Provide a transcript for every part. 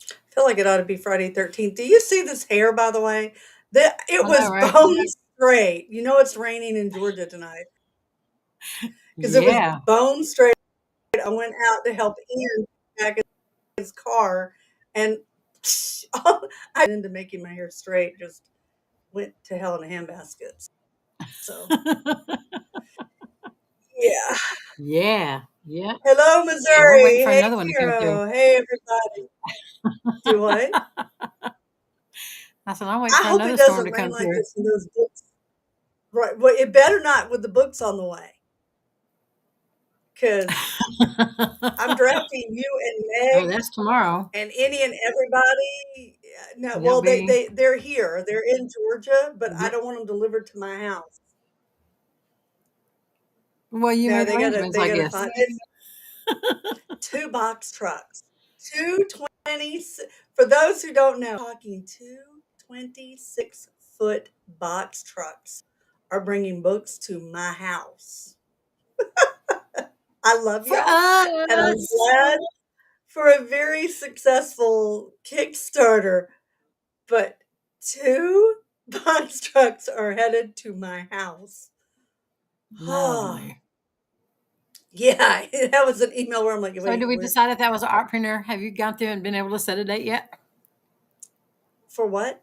I feel like it ought to be Friday 13th. Do you see this hair, by the way? It I know, was right? bone straight. You know it's raining in Georgia tonight because it was Yeah. bone straight. I went out to help Ian back in his car, and I into making my hair straight. Just went to hell in a handbasket. So yeah. Yeah. Yeah. Hello, And we're waiting Missouri. for Hey, another one to come through. Carol. Hey, everybody. Do what? I said, I'm waiting I for hope it another storm doesn't to rain come like through. this in those books. Right. Well, it better not with the books on the way, because I'm drafting you and Oh, Meg that's tomorrow. and any and everybody. No, They'll well, be, they're here. They're in Georgia, but I yeah. don't want them delivered to my house. Well, you No, made arrangements, they I gotta guess. find it's two box trucks. 220. For those who don't know, talking two 26-foot box trucks are bringing books to my house. I love For y'all, and I'm us. glad for a very successful Kickstarter, but two box trucks are headed to my house. Oh, Lovely. yeah, that was an email where I'm like, So, did wait, we where, decide if that was an artpreneur? Have you gone through and been able to set a date yet? for what?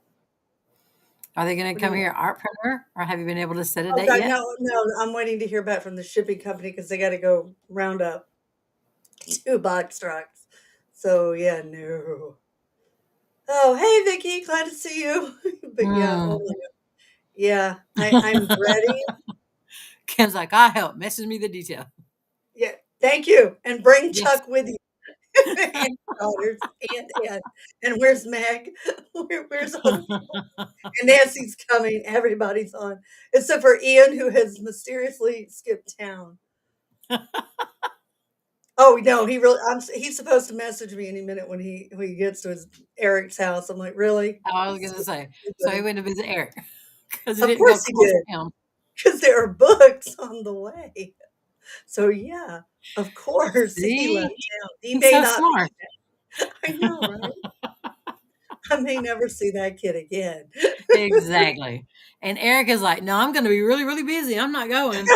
Are they going What to do you come mean? here artpreneur, or have you been able to set a Oh date God, yet? no, no, I'm waiting to hear back from the shipping company because they got to go round up two box trucks. So yeah, no. Oh, hey Vicky, glad to see you. But yeah, oh Hmm. my God. Yeah, I'm ready. Ken's like, I help. Message me the detail. Yeah, thank you. And bring Yes. Chuck with you. And daughters and where's Meg? Where's all the people? And Nancy's coming. Everybody's on, except for Ian, who has mysteriously skipped town. Oh no, he really. He's supposed to message me any minute when he gets to his Eric's house. I'm like, really? I was going to say. So he went to visit Eric because he Of didn't go course he close did, to him. because there are books on the way. So yeah, of course he left See? town. He He's may so not smart. be. I know, right? I may never see that kid again. Exactly. And Eric is like, no, I'm going to be really, really busy. I'm not going.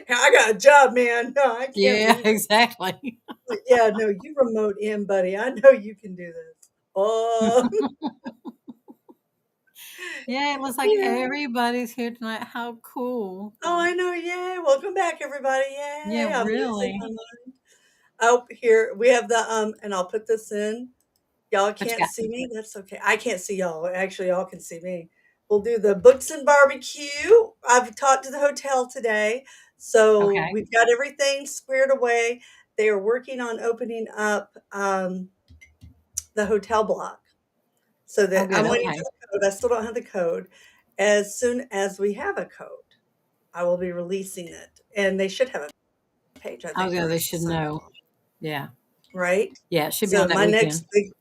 I got a job, man. No, I can't Yeah, leave. exactly. Like, yeah, no, you remote in, buddy. I know you can do this. Oh, Yeah, it looks like yeah. everybody's here tonight. How cool. Oh, I know. Yay. Welcome back, everybody. Yeah, Yay. I'm losing my really. mind. Oh, here we have the and I'll put this in. Y'all What you can't got? see me. That's okay. I can't see y'all. Actually, y'all can see me. We'll do the books and barbecue. I've talked to the hotel today. So Okay. we've got everything squared away. They are working on opening up the hotel block. So Oh, that good. I'm waiting for Okay. the code. I still don't have the code. As soon as we have a code, I will be releasing it. And they should have a page, I I was think, going where to, they it's should signed know. on, Yeah. right? Yeah, it should be So on that my next weekend. big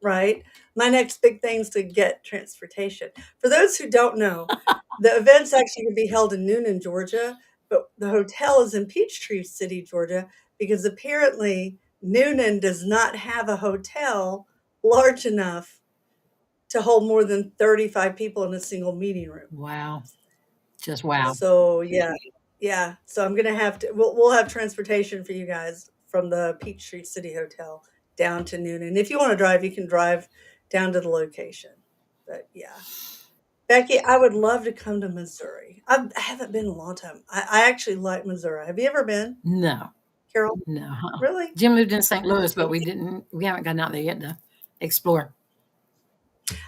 right, my next big thing is to get transportation. For those who don't know, the event's actually going to be held in Noonan, Georgia, but the hotel is in Peachtree City, Georgia, because apparently Noonan does not have a hotel large enough to hold more than 35 people in a single meeting room. Wow. Just wow. So yeah, yeah. So I'm gonna have to. We'll have transportation for you guys from the Peachtree City Hotel down to Noonan. If you want to drive, you can drive down to the location. But yeah, Becky, I would love to come to Missouri. I haven't been in a long time. I actually like Missouri. Have you ever been, No, Carol? no. Really? Jim lived in St. Louis, but we haven't gotten out there yet to explore.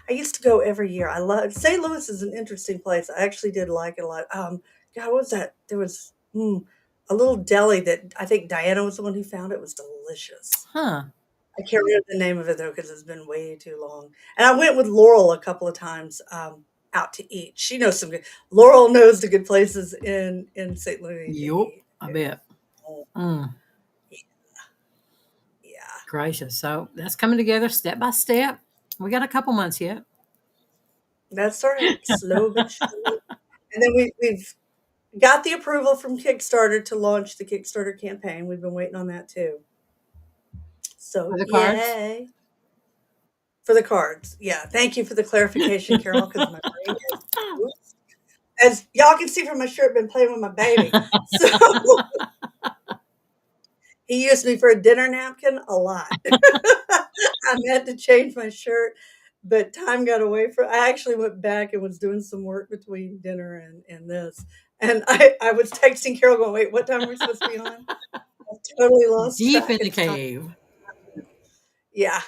I used to go every year. I love St. Louis is an interesting place. I actually did like it a lot. God, what was that? There was a little deli that I think Diana was the one who found. It was delicious. Huh. I can't remember the name of it though because it's been way too long. And I went with Laurel a couple of times out to eat. She knows some good. Laurel knows the good places in St. Louis to Yup, eat. I bet. Oh, Mm, yeah, gracious. So that's coming together step by step. We got a couple months yet. that's all right. Slow but surely. And then we've Got the approval from Kickstarter to launch the Kickstarter campaign. We've been waiting on that too. For So, the cards? yay for the cards. Yeah, thank you for the clarification, Carol, because my brain has, oops, as y'all can see from my shirt, been playing with my baby. So he used me for a dinner napkin a lot. I had to change my shirt, but time got away from. I actually went back and was doing some work between dinner and this. And I was texting Carol going, wait, what time are we supposed to be on? I totally lost Deep track in of the time. cave. Yeah,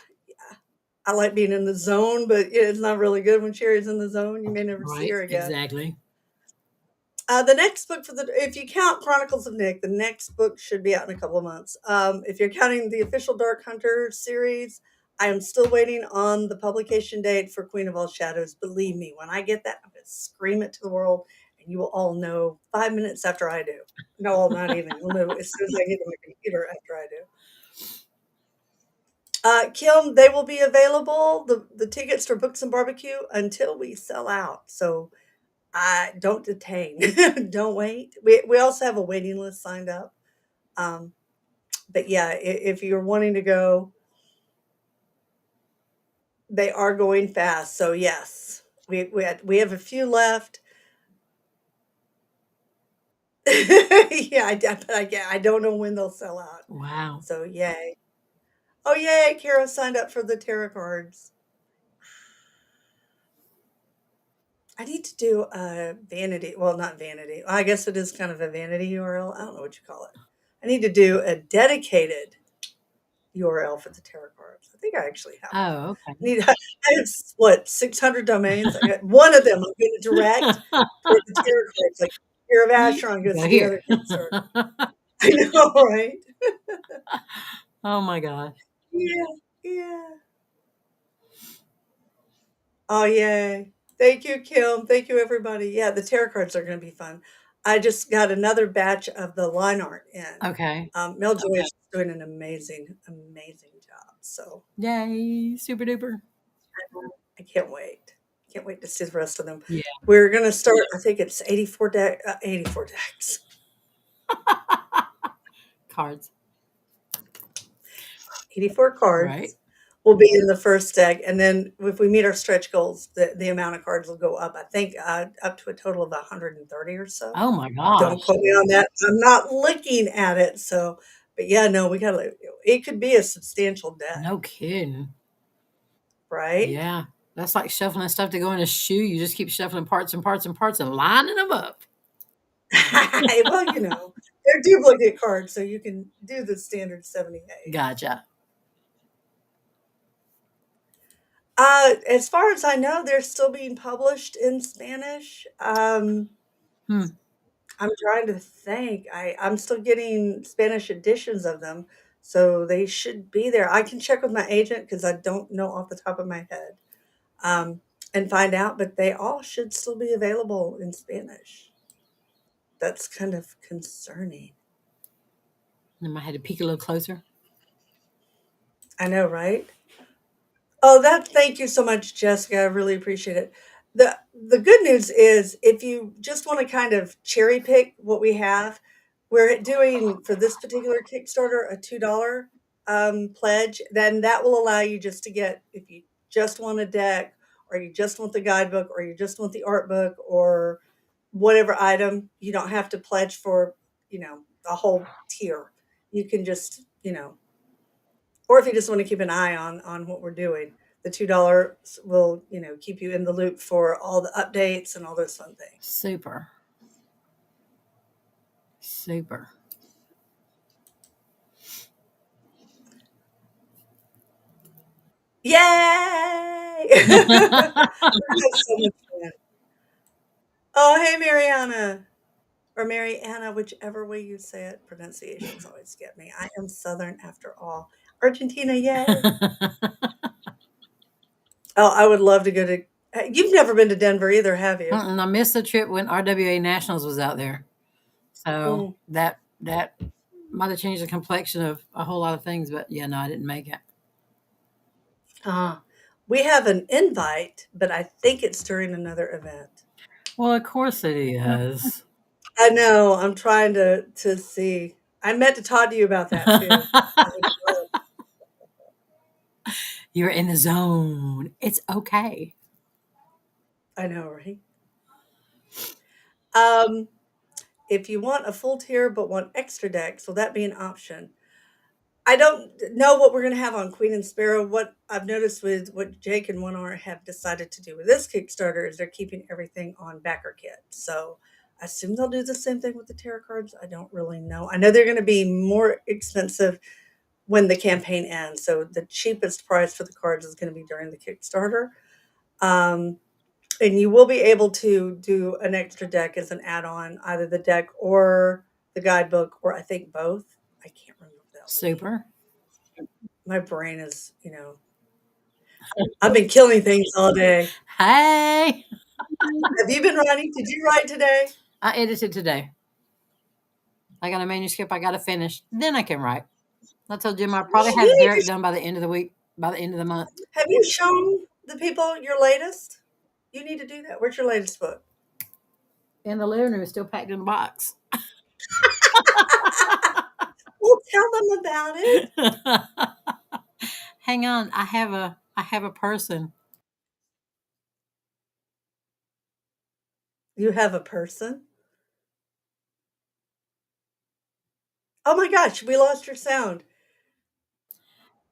I like being in the zone, but yeah, it's not really good when Sherry's in the zone. You may never see Right, her again. exactly. The next book for the, if you count Chronicles of Nick, the next book should be out in a couple of months. If you're counting the official Dark Hunter series, I am still waiting on the publication date for Queen of All Shadows. Believe me, when I get that, I'm going to scream it to the world, and you will all know 5 minutes after I do. No, not even. You'll know as soon as I get to my computer after I do. Kim, they will be available, the tickets for Books and Barbecue, until we sell out. So I don't detain. Don't wait. We also have a waiting list signed up. Um, but yeah, if you're wanting to go, they are going fast. So yes, we have a few left. Yeah, but I don't know when they'll sell out. Wow. So yay! Oh yay! Kara signed up for the tarot cards. I need to do a vanity. Well, not vanity. I guess it is kind of a vanity URL. I don't know what you call it. I need to do a dedicated URL for the tarot cards. I think I actually have one. Oh, Need I have what 600 domains. I got one of them. I'm going to direct okay. toward the tarot cards. Like Fear of You Asheron goes go to the here. other Kickstarter. I know, right? Oh my gosh. Yeah, yeah. Oh yay! Thank you, Kim. Thank you, everybody. Yeah, the tarot cards are going to be fun. I just got another batch of the line art in. Okay. Mel Joy is doing an amazing, amazing job. So Yay. Super duper. I can't wait. Can't wait to see the rest of them. Yeah. We're gonna start. I think it's 84 decks. Cards. 84 Right. cards will be in the first deck, and then if we meet our stretch goals, the amount of cards will go up. I think up to a total of 130 or so. Oh my Don't gosh. quote me on that. I'm not looking at it. So, but yeah, no, we gotta. It could be a substantial deck, No kidding. right? Yeah. That's like shuffling stuff to go in a shoe. You just keep shuffling parts and parts and parts and lining them up. Well, they're duplicate cards, so you can do the standard 78. Gotcha. As far as I know, they're still being published in Spanish. Hmm. I'm trying to think. I'm still getting Spanish editions of them, so they should be there. I can check with my agent because I don't know off the top of my head, and find out. But they all should still be available in Spanish. That's kind of concerning. I might have to peek a little closer. I know, right? Oh, thank you so much, Jessica. I really appreciate it. The good news is if you just want to kind of cherry pick what we have, we're doing for this particular Kickstarter a $2 pledge. Then that will allow you just to get if you just want a deck or you just want the guidebook or you just want the art book or whatever item, you don't have to pledge for, a whole tier. You can just, or if you just want to keep an eye on what we're doing, the $2 will keep you in the loop for all the updates and all those fun things. Super. Super. Yay! We're have so much fun. Oh, hey, Mariana or Mariana, whichever way you say it. Pronunciations always get me. I am Southern after all. Argentina, yay! Oh, I would love to go to. You've never been to Denver either, have you? I missed the trip when RWA Nationals was out there. So Mm. that might have changed the complexion of a whole lot of things, but yeah, no, I didn't make it. Ah, we have an invite, but I think it's during another event. Well, of course it is. I know, I'm trying to see. I meant to talk to you about that too. I would love You're in the zone. It's okay. I know, right? Um, if you want a full tier but want extra decks, will that be an option? I don't know what we're gonna have on Queen and Sparrow. What I've noticed with what Jake and One R have decided to do with this Kickstarter is they're keeping everything on backer kit. So I assume they'll do the same thing with the tarot cards. I don't really know. I know they're gonna be more expensive when the campaign ends. So the cheapest price for the cards is gonna be during the Kickstarter. Um, and you will be able to do an extra deck as an add-on, either the deck or the guidebook, or I think both. I can't remember what that will be. Super. My brain is, I've been killing things all day. Hey, Have you been writing? Did you write today? I edited today. I got a manuscript I got to finish. Then I can write. I told Jim I'll probably You have need Derek to. done by the end of the week, by the end of the month. Have you shown the people your latest? You need to do that. Where's your latest book? And the living room is still packed in a box. Well, tell them about it. Hang on, I have a person. You have a person? Oh my gosh, we lost your sound.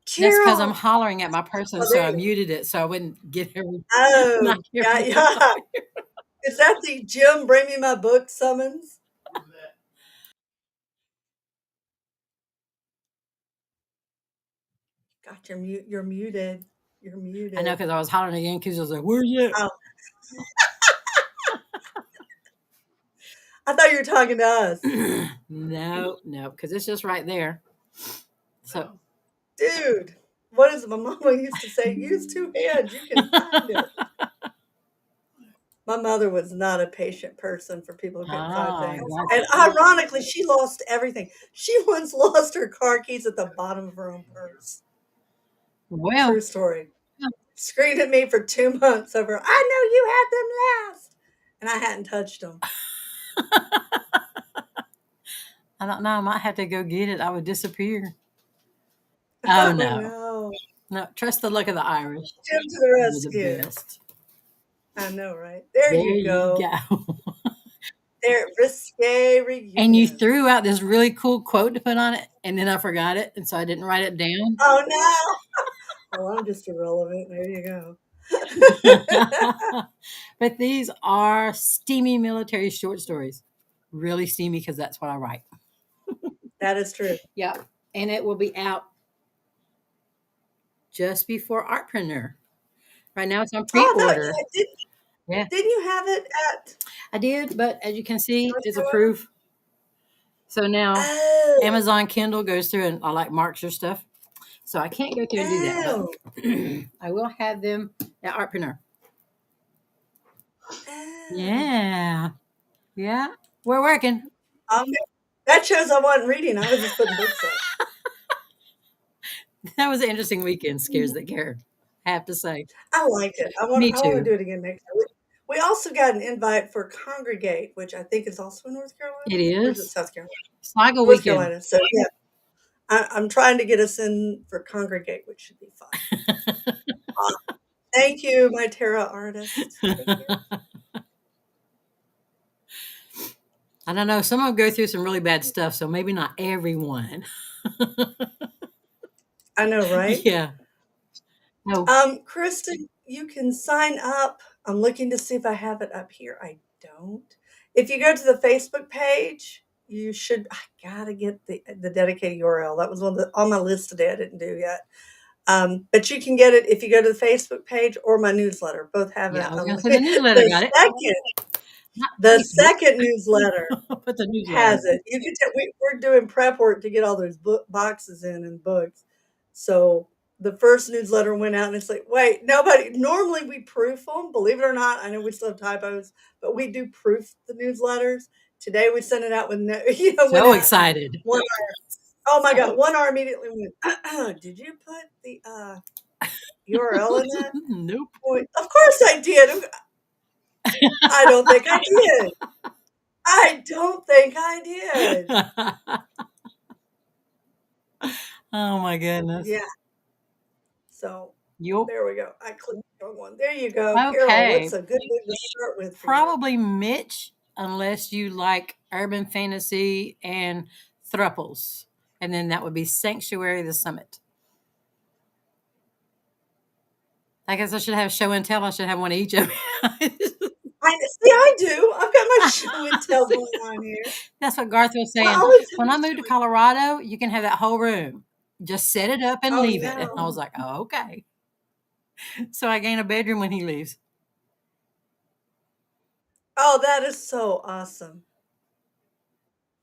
That's because I'm Carol. hollering at my person, Oh, so there I you muted it so I wouldn't get every Oh, not hear got everybody. yeah. Is that the Jim bring me my book summons? God, you're muted. You're I know muted. because I was hollering again because I was like, "Where's it?" Oh, I thought you were talking to us. No, no, because it's just right there. So Dude, what is my mama used to say? Use two hands, you can find it. My mother was not a patient person for people who couldn't find ah, things. And gotcha. ironically, she lost everything. She once lost her car keys at the bottom of her own purse. Well, True story. Screamed at me for 2 months over, I know you had them last. And I hadn't touched them. I don't know. I might have to go get it. I would disappear. Oh Oh no, no. no. Trust the luck of the Irish. Jim to the They're the rescue. best. I know, right? There There you you go. go. There, risque And you reunion. threw out this really cool quote to put on it, and then I forgot it, and so I didn't write it down. Oh no. Oh, I'm just irrelevant. There you go. But these are steamy military short stories. Really steamy because that's what I write. That is true. Yep. And it will be out just before Artpreneur. Right now it's on Oh, I thought pre-order. Yeah, didn't you have it at I did, but as you can see, North it's Carolina? approved. So now Oh, Amazon Kindle goes through and I like marks your stuff. So I can't go through and do that, but oh, I will have them at Artpreneur. oh. Yeah. Yeah. We're working. Um, that shows I wasn't reading. I was just putting books up. That was an interesting weekend, Scares That Care. I have to say. I liked it. Me I want to too. do it again next year. We also got an invite for Congregate, which I think is also in North Carolina, It or is it is. South Carolina? Sligo North weekend. Carolina. So yeah, I'm trying to get us in for Congregate, which should be fun. Thank you, my tarot artist. Thank you. I don't know. Some of them go through some really bad stuff, so maybe not everyone. I know, right? Yeah. No. Kristen, you can sign up. I'm looking to see if I have it up here. I don't. If you go to the Facebook page, you should. I gotta get the dedicated URL. That was on my list today. I didn't do yet. But you can get it if you go to the Facebook page or my newsletter. Both have Yeah, a, I was a going to say the newsletter the got it. second Not the Facebook, second newsletter but the newsletter. has it. You can we're doing prep work to get all those boxes in and books. So the first newsletter went out, and it's like, wait, nobody. Normally we proof them. Believe it or not, I know we still have typos, but we do proof the newsletters. Today we sent it out with no, went So out and excited. one. Oh my So God, one R immediately went. Did you put the URL in that? nope. Boy, of course I did. I don't think I did. I don't think I did. Oh my goodness. Yeah, so You there we go. I clicked the wrong one. There you go. Carol, okay? what's a good book to start with for you? Probably Mitch, unless you like urban fantasy and thruples, and then that would be Sanctuary the Summit. I guess I should have show and tell. I should have one of each of it. I do. I've got my show and tell going on here. That's what Garth was I saying. always have When a I moved to show and Colorado, you can have that whole room. Just set it up and oh, leave it. And I no. was like, oh, okay. So I gain a bedroom when he leaves. Oh, that is so awesome.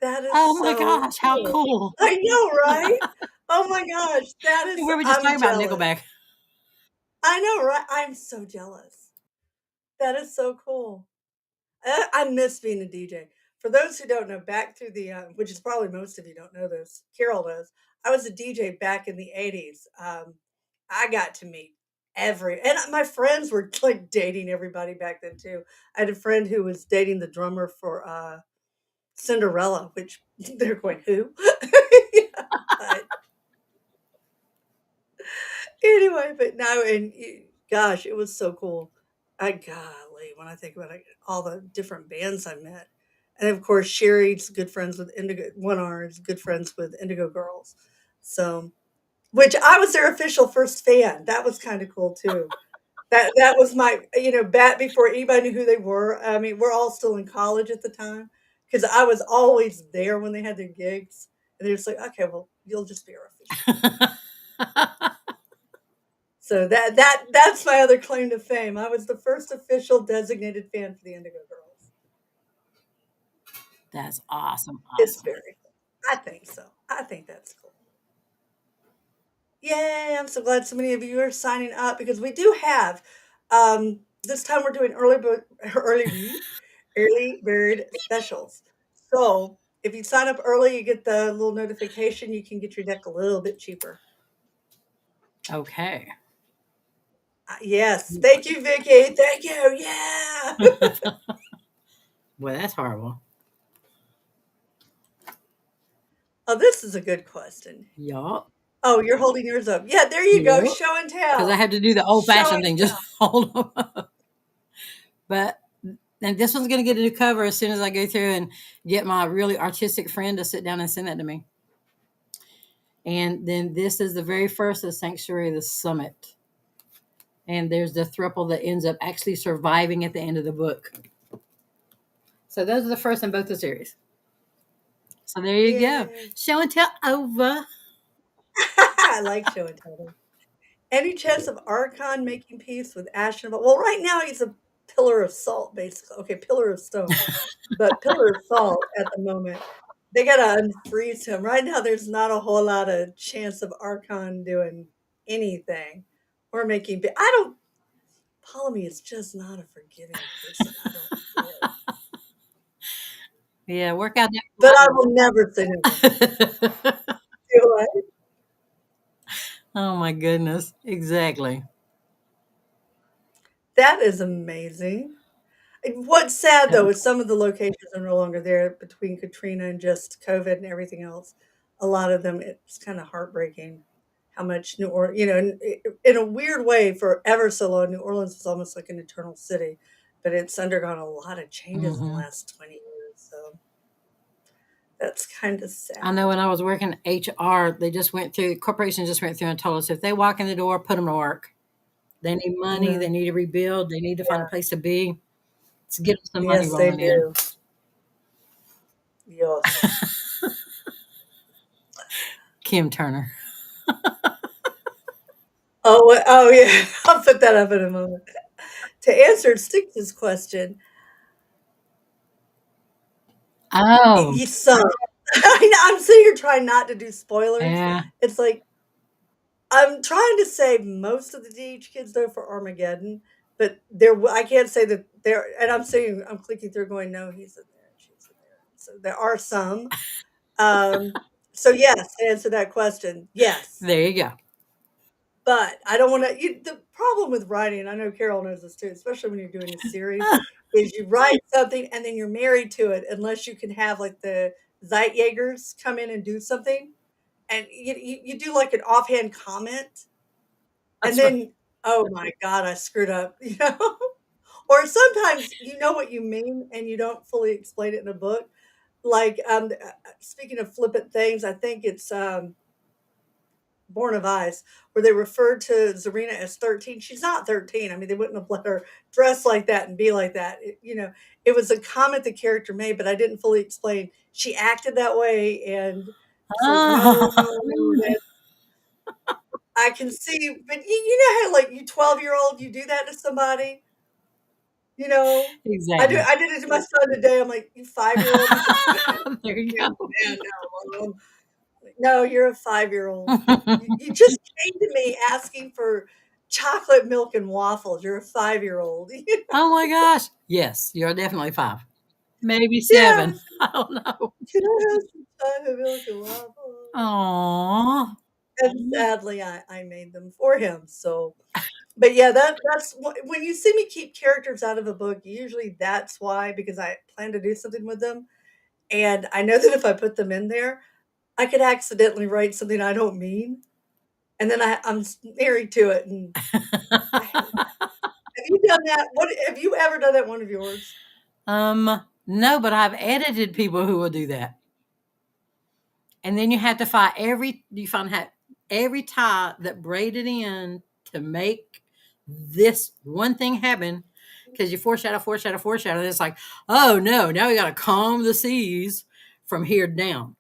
That is Oh my so gosh, how cool. cool. I know, right? Oh my gosh, that We is were just I'm talking about jealous. Nickelback. I know, right? I'm so jealous. That is so cool. I miss being a DJ. For those who don't know, back through the which is probably most of you don't know this, Carol does. I was a DJ back in the '80s. I got to meet and my friends were like dating everybody back then too. I had a friend who was dating the drummer for Cinderella, which they're going who? Yeah, but anyway, but no, gosh, it was so cool. I golly, when I think about it, all the different bands I met, and of course, Sherry's good friends with Indigo. One R is good friends with Indigo Girls, so which I was their official first fan. That was kind of cool too. That was my back before anybody knew who they were. I mean, we're all still in college at the time because I was always there when they had their gigs, and they're just like, okay, well, you'll just be our official fan. So that's my other claim to fame. I was the first official designated fan for the Indigo Girls. That's awesome. It's Awesome. very cool. I think so. I think that's cool. Yay, I'm so glad so many of you are signing up because we do have this time we're doing early bird specials. So if you sign up early, you get the little notification, you can get your deck a little bit cheaper. Okay. Yes. Thank you, Vicky. Thank you. Yeah. Well, that's horrible. Oh, this is a good question. Yup. Oh, you're holding yours up. Yeah, there you go. Yup. Show and Because I tell. had to do the old Show fashioned and thing, just tell. hold them up. But and this one's going to get a new cover as soon as I go through and get my really artistic friend to sit down and send that to me. And then this is the very first of Sanctuary, the Summit. And there's the thruple that ends up actually surviving at the end of the book. So those are the first in both the series. So there you go. Yay. Show and tell over. I like show and tell. Any chance of Archon making peace with Ashen? Well, right now he's a pillar of salt, basically. Okay, pillar of stone, but pillar of salt at the moment. They gotta unfreeze him. Right now, there's not a whole lot of chance of Archon doing anything or making. I don't. Ptolemy is just not a forgiving person. I don't get. Yeah, work out But I will never say never. that. Do I? Oh my goodness. Exactly. That is amazing. And what's sad Yep. though is some of the locations are no longer there between Katrina and just COVID and everything else. A lot of them, it's kind of heartbreaking how much New Orleans, in a weird way, for ever so long, New Orleans was almost like an eternal city, but it's undergone a lot of changes in the Hmm. last 20 years. So that's kind of I sad. know when I was working HR, they just went through, corporations just went through and told us if they walk in the door, put them to work. They need money. They No. need to rebuild. They need to find a place to be. Let's get them some money Yes, they rolling in. do. Yes. Kim Turner. Oh yeah. I'll put that up in a moment. To answer Stix's question, Oh, some. I'm sitting here trying not to do spoilers. yeah. It's like I'm trying to save most of the DH kids though for Armageddon, but I can't say that there. And I'm clicking through, going, no, he's in there, she's in there. So there are some. Um, so yes, to answer that question, yes. There you go. But I don't wanna the problem with writing, I know Carol knows this too, especially when you're doing a series, is you write something and then you're married to it unless you can have, like, the Zeitjägers come in and do something, and you do, like, an offhand comment, and That's right. then, "Oh my god, I screwed up," you know? Or sometimes you know what you mean and you don't fully explain it in a book. Like, speaking of flippant things, I think it's, Born of Ice, where they referred to Zarina as 13. She's not 13. I mean, they wouldn't have let her dress like that and be like that. It was a comment the character made, but I didn't fully explain. She acted that way, and it's like, no, Ah. no, no, that I can see. But you know how, like, you 12-year-old, you do that to somebody, you know? Exactly. I did it to my son today. I'm like, "You 5-year-old?" He's like, There you "Yeah, go. yeah, no, Mom." Like, "No, you're a 5-year-old. You just came to me asking for chocolate milk and waffles. You're a 5-year-old." Oh my gosh. Yes, you're definitely 5. Maybe 7. Yes. I don't know. "Can I have some chocolate milk and waffles?" Aw. And sadly, I made them for him, so but yeah, that's when you see me keep characters out of a book, usually that's why, because I plan to do something with them, and I know that if I put them in there, I could accidentally write something I don't mean, and then I'm married to it, and I hate that. Have you done that? What have you ever done that one of yours? No, but I've edited people who will do that. And then you find out every tie that braided in to make this one thing happen because you foreshadow, foreshadow, foreshadow. And it's like, oh no, now we got to calm the seas from here down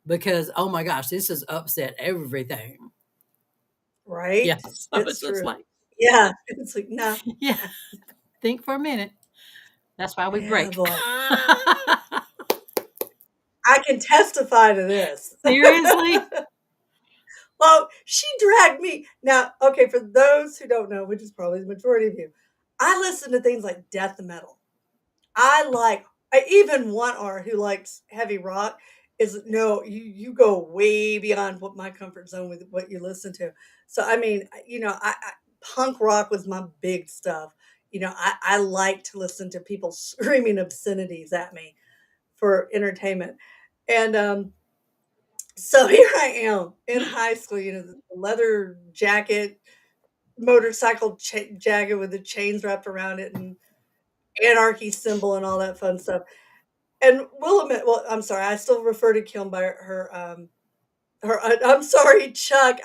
because oh my gosh, this has upset everything. Yeah, Right? so It's it's just true. like, Yeah, it's like, "No." yeah, think for a minute. That's why we Yeah, break. boy. I can testify to this. Seriously? Well, she dragged me now, okay, for those who don't know, which is probably the majority of you, I listen to things like death metal. I even one R who likes heavy rock is no, you go way beyond what my comfort zone with what you listen to. So I mean, I punk rock was my big stuff. I like to listen to people screaming obscenities at me for entertainment. And so here I am in high school, the leather jacket, motorcycle jacket with the chains wrapped around it and anarchy symbol and all that fun stuff. And Willamette, well, I'm sorry, I still refer to Kim by I'm sorry, Chuck,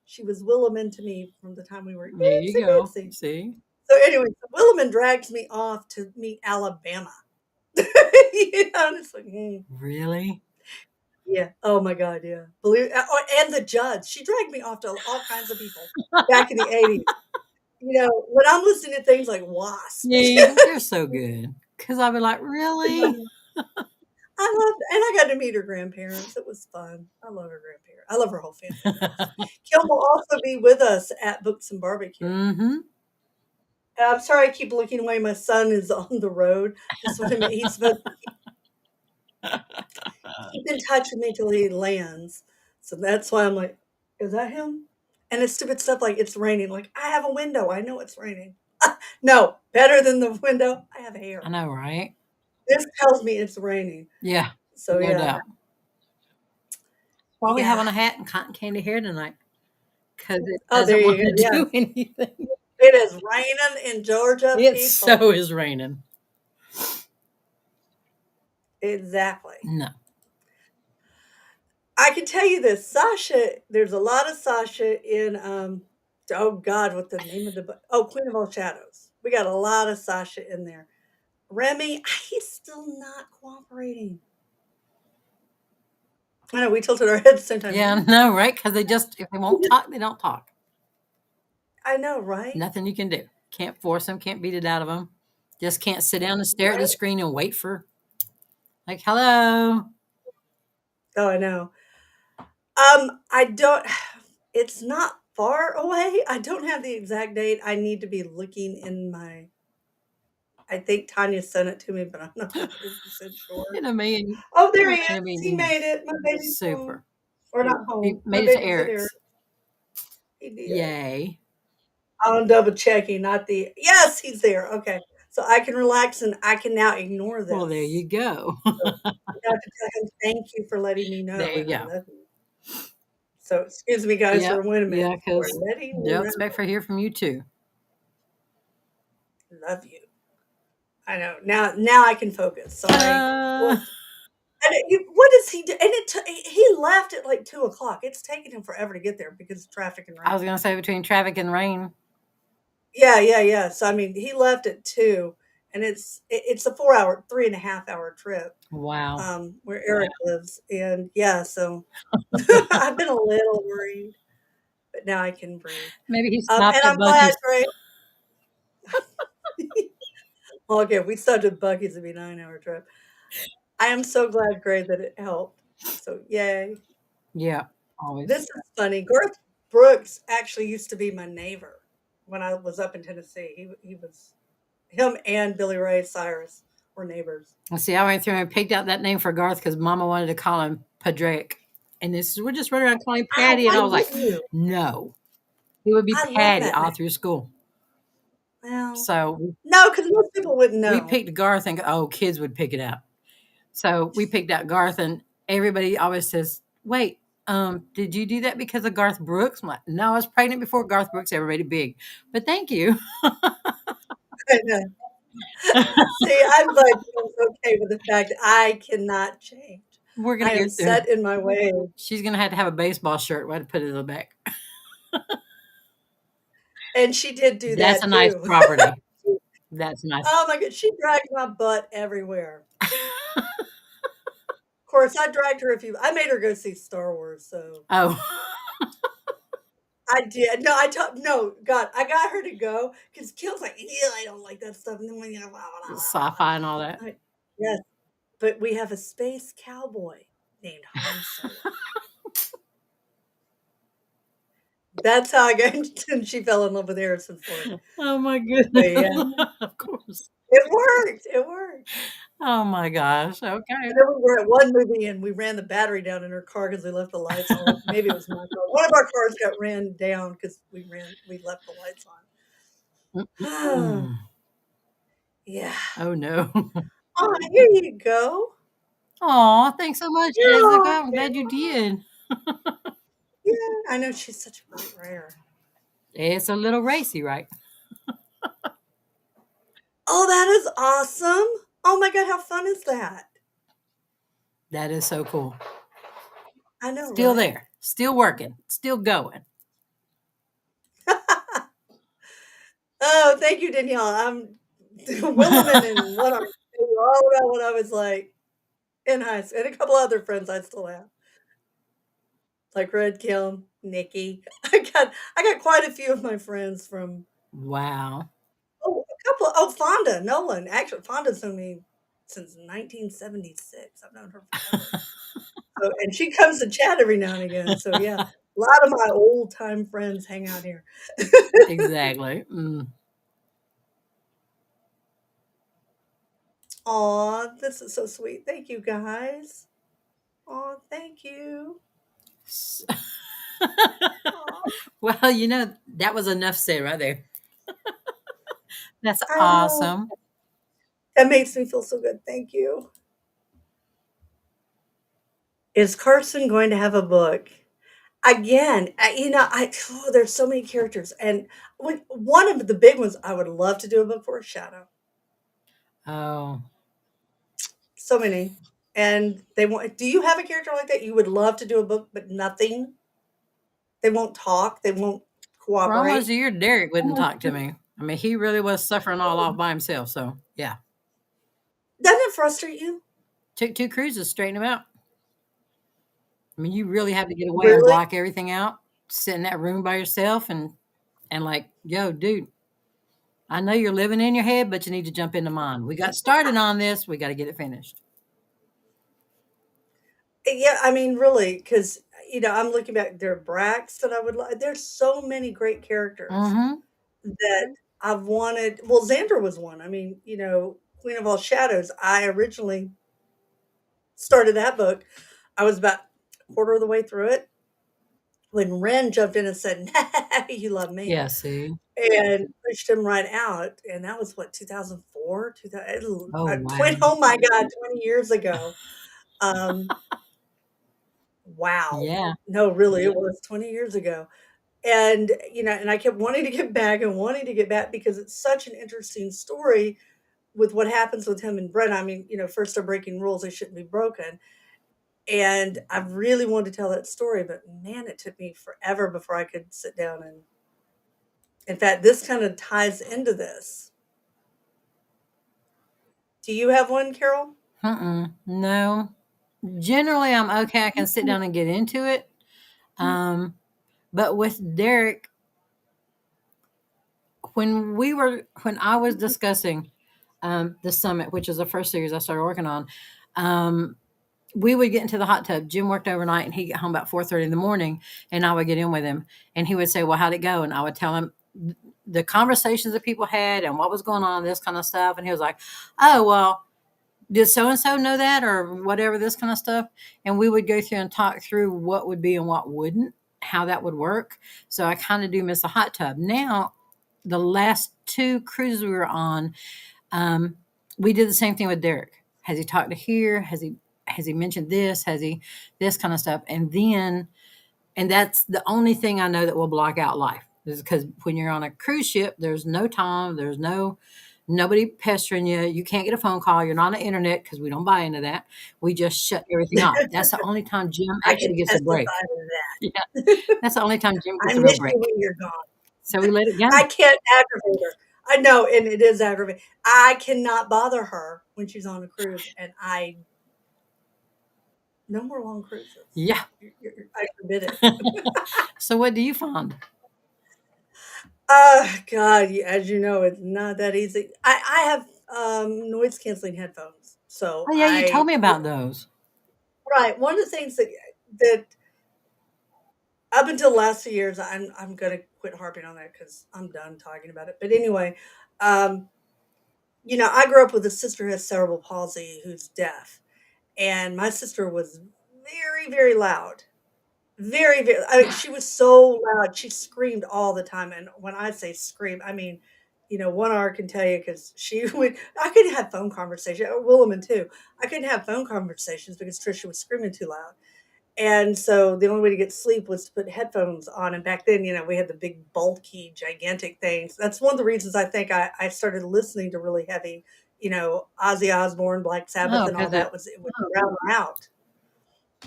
she was Willaman to me from the time we were There you itsy go. bitsy. See? So anyway, so Willaman drags me off to meet Alabama. And it's like, Really? yeah, oh my god, yeah. And the judge, she dragged me off to all kinds of people back in the '80s. When I'm listening to things like Wasp. See, you're so good. Because I'll be like, really? I loved and I got to meet her grandparents. It was fun. I love her grandparents. I love her whole family, of course. Kim will also be with us at Books and Barbecue. Mm-hmm. I'm sorry I keep looking away. My son is on the road. Just want to meet, he's supposed to keep in touch with me till he lands. So that's why I'm like, is that him? And it's stupid stuff like it's raining. Like, I have a window. I know it's raining. No, better than the window. I have I hair. know, right? This tells me it's raining. Yeah, So no yeah. doubt. Probably have Yeah. on a hat and cotton candy hair tonight because it Oh, there doesn't want you go. to Yeah. do anything. It is raining in Georgia, It people. so is raining. Exactly. No. I can tell you this, Sasha, there's a lot of Sasha in, oh God, what the name of the book? Oh, Queen of All Shadows. We got a lot of Sasha in there. Remy, he's still not cooperating. I know we tilted our heads at the same time. Yeah, Hmm? no, right? Because if they won't talk, they don't talk. I know, right? Nothing you can do. Can't force them, can't beat it out of them. Just can't sit down and stare at the Right? screen and wait for, like, hello. Oh, I know. I don't, it's not far away. I don't have the exact date. I need to be looking in I think Tanya sent it to me, but I'm not 100% sure. In a million, Oh, there he in a is. million He years. made it. My baby's home. Super. Or not He home. My made it to baby's at Eric. Eric's. He did. Yay. I'm double checking, not the yes, he's there. Okay. So I can relax and I can now ignore Well, there you this. go. So I have to tell him, thank you for letting me There know, you and I go. love you. So excuse me, guys, Yep. for a Yeah, minute. For because letting me they'll know. expect to hear from you too. Love you. I know. Now I can focus. Sorry. Ta-da! Well, and what does he do? And he left at like 2 o'clock. It's taken him forever to get there because of traffic and I was rain. going to say between traffic and rain. Yeah, yeah, yeah. So I mean, he left at 2, and it's a 4 hour, 3.5 hour trip. Wow. Where Eric lives, and yeah, so I've been a little worried, but now I can breathe. Maybe he stopped And at I'm glad, Bucky's. Grace. Well, okay, if we stopped at Bucky's, it'd be a 9 hour trip. I am so glad, Gray, that it helped. So yay. Yeah, always. This is funny. Garth Brooks actually used to be my neighbor when I was up in Tennessee. He was him and Billy Ray Cyrus were neighbors. Well, see, I went through and picked out that name for Garth because Mama wanted to call him Padrick. And this is, we're just running around calling him Oh, Patty. And why I was like, wouldn't you? no, he would be I love Patty that all name. through school. Well, So no, because most people wouldn't we know. picked Garth and, oh, kids would pick it out. So we picked out Garth, and everybody always says, wait, did you do that because of Garth Brooks? I'm like, no, I was pregnant before Garth Brooks ever made it big. But thank you. See, I'm glad you was okay with the fact that I cannot change. We're going I to am get there. set in my ways. She's going to have a baseball shirt. We'll have to put it in the back. And she did do That's that a nice too. property. That's nice. Oh my god, she dragged my butt everywhere. Of course, I dragged her a few I made her go see Star Wars, so Oh, I did. No, no, God, I got her to go because Kill's like, "Yeah, I don't like that stuff." And then when you know, blah, blah, blah, blah, sci-fi and all that. blah. Yes, but we have a space cowboy named Han Solo. That's how I got and she fell in love with Harrison Ford. Oh my But goodness. yeah, Of course. it worked. It worked. Oh my gosh. Okay. And then we were at one movie and we ran the battery down in her car because we left the lights on. Maybe it was my car. One of our cars got ran down because we left the lights on. Mm-mm. Yeah. Oh no. Oh, here you go. Oh, thanks so much, Jessica. Yeah, I'm glad you did. yeah. I know she's such a great writer. It's a little racy, right? Oh, that is awesome. Oh my God, how fun is that? That is so cool. I know, Still right? there, still working, still going. Oh, thank you, Danielle. I'm Williman and what I'm all about what I was like in high school, and a couple other friends I still have, like Red Kim, Nikki. I got quite a few of my friends from Wow. a couple. Oh, Fonda Nolan. Actually, Fonda's known me since 1976. I've known her forever. So, and she comes to chat every now and again. So yeah, a lot of my old time friends hang out here. Exactly. Mm. Aw, this is so sweet. Thank you, guys. Aw, thank you. Aw, Well, that was enough said right there. That's I know. awesome. That makes me feel so good. Thank you. Is Carson going to have a book? Again, there's so many characters, and one of the big ones I would love to do a book for is Shadow. Oh, So many, and they want. Do you have a character like that you would love to do a book, but nothing? They won't talk. They won't for almost cooperate. a year, Derek wouldn't talk to me. I mean, he really was suffering all off by himself. So, yeah. Doesn't it frustrate you? Took 2 cruises to straighten him out. I mean, you really have to get away and Really? block everything out, sit in that room by yourself and like, yo, dude, I know you're living in your head, but you need to jump into mine. We got started on this. We got to get it finished. Yeah, I mean, really, because I'm looking back. There are Brax that I would like. There's so many great characters Mm-hmm. that I've wanted. Well, Xander was one. I mean, Queen of All Shadows. I originally started that book. I was about a quarter of the way through it when Ren jumped in and said, You love me. Yeah, see? And pushed him right out, and that was what, 2004? 2000 Oh, wow. 20 oh my god, 20 years ago. Um, wow. Yeah. No, really, it was 20 years ago. And, and I kept wanting to get back and wanting to get back because it's such an interesting story with what happens with him and Brent. I mean, first they're breaking rules they shouldn't be broken. And I really wanted to tell that story, but man, it took me forever before I could sit down and in fact, this kind of ties into this. Do you have one, Carol? Mm-mm. No. Generally, I'm okay. I can sit down and get into it. Um, but with Derek, when I was discussing the summit, which is the first series I started working on, um, we would get into the hot tub. Jim worked overnight, and he'd get home about 4:30 in the morning, and I would get in with him, and he would say, "Well, how'd it go?" And I would tell him the conversations that people had and what was going on, this kind of stuff, and he was like, "Oh, well, did so and so know that or whatever, this kind of stuff." And we would go through and talk through what would be and what wouldn't, how that would work. So I kind of do miss a hot tub. Now, the last two cruises we were on, um, we did the same thing with Derek. Has he talked to here? Has he mentioned this? Has he this kind of stuff? And that's the only thing I know that will block out life is because when you're on a cruise ship, there's no time, there's nobody pestering you. You can't get a phone call. You're not on the internet because we don't buy into that. We just shut everything off. That's the only time Jim I can actually gets a break. testify to Yeah, that. that's the only time Jim I gets a real miss you break. when you're gone. So we let it go. I can't aggravate her. I know, and it is aggravating. I cannot bother her when she's on a cruise, and I no more long cruises. Yeah. I forbid it. So what do you find? God, as you know, it's not that easy. I have noise canceling headphones, so Oh yeah, you told me about those. right. One of the things that up until the last 2 years, I'm gonna quit harping on that because I'm done talking about it. But anyway, um, I grew up with a sister who has cerebral palsy who's deaf, and my sister was very, very loud. Very, very I mean, she was so loud, she screamed all the time, and when I say scream, I mean, one hour can tell you because she would I couldn't have phone conversation Williman too. I couldn't have phone conversations because Trisha was screaming too loud. And so the only way to get sleep was to put headphones on. And back then, we had the big, bulky, gigantic things. That's one of the reasons I think I started listening to really heavy, Ozzy Osbourne, Black Sabbath, Oh, and all because that was it would drown her out.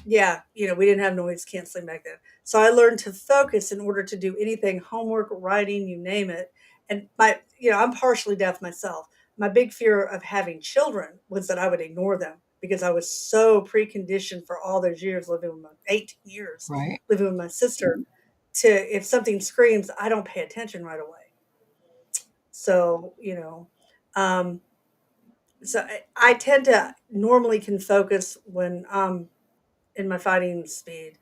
Yeah, we didn't have noise canceling back then. So I learned to focus in order to do anything, homework, writing, you name it. And I'm partially deaf myself. My big fear of having children was that I would ignore them because I was so preconditioned for all those years living with my 18 years right. living with my sister to if something screams, I don't pay attention right away. So, um, I tend to normally can focus when in my fighting speed.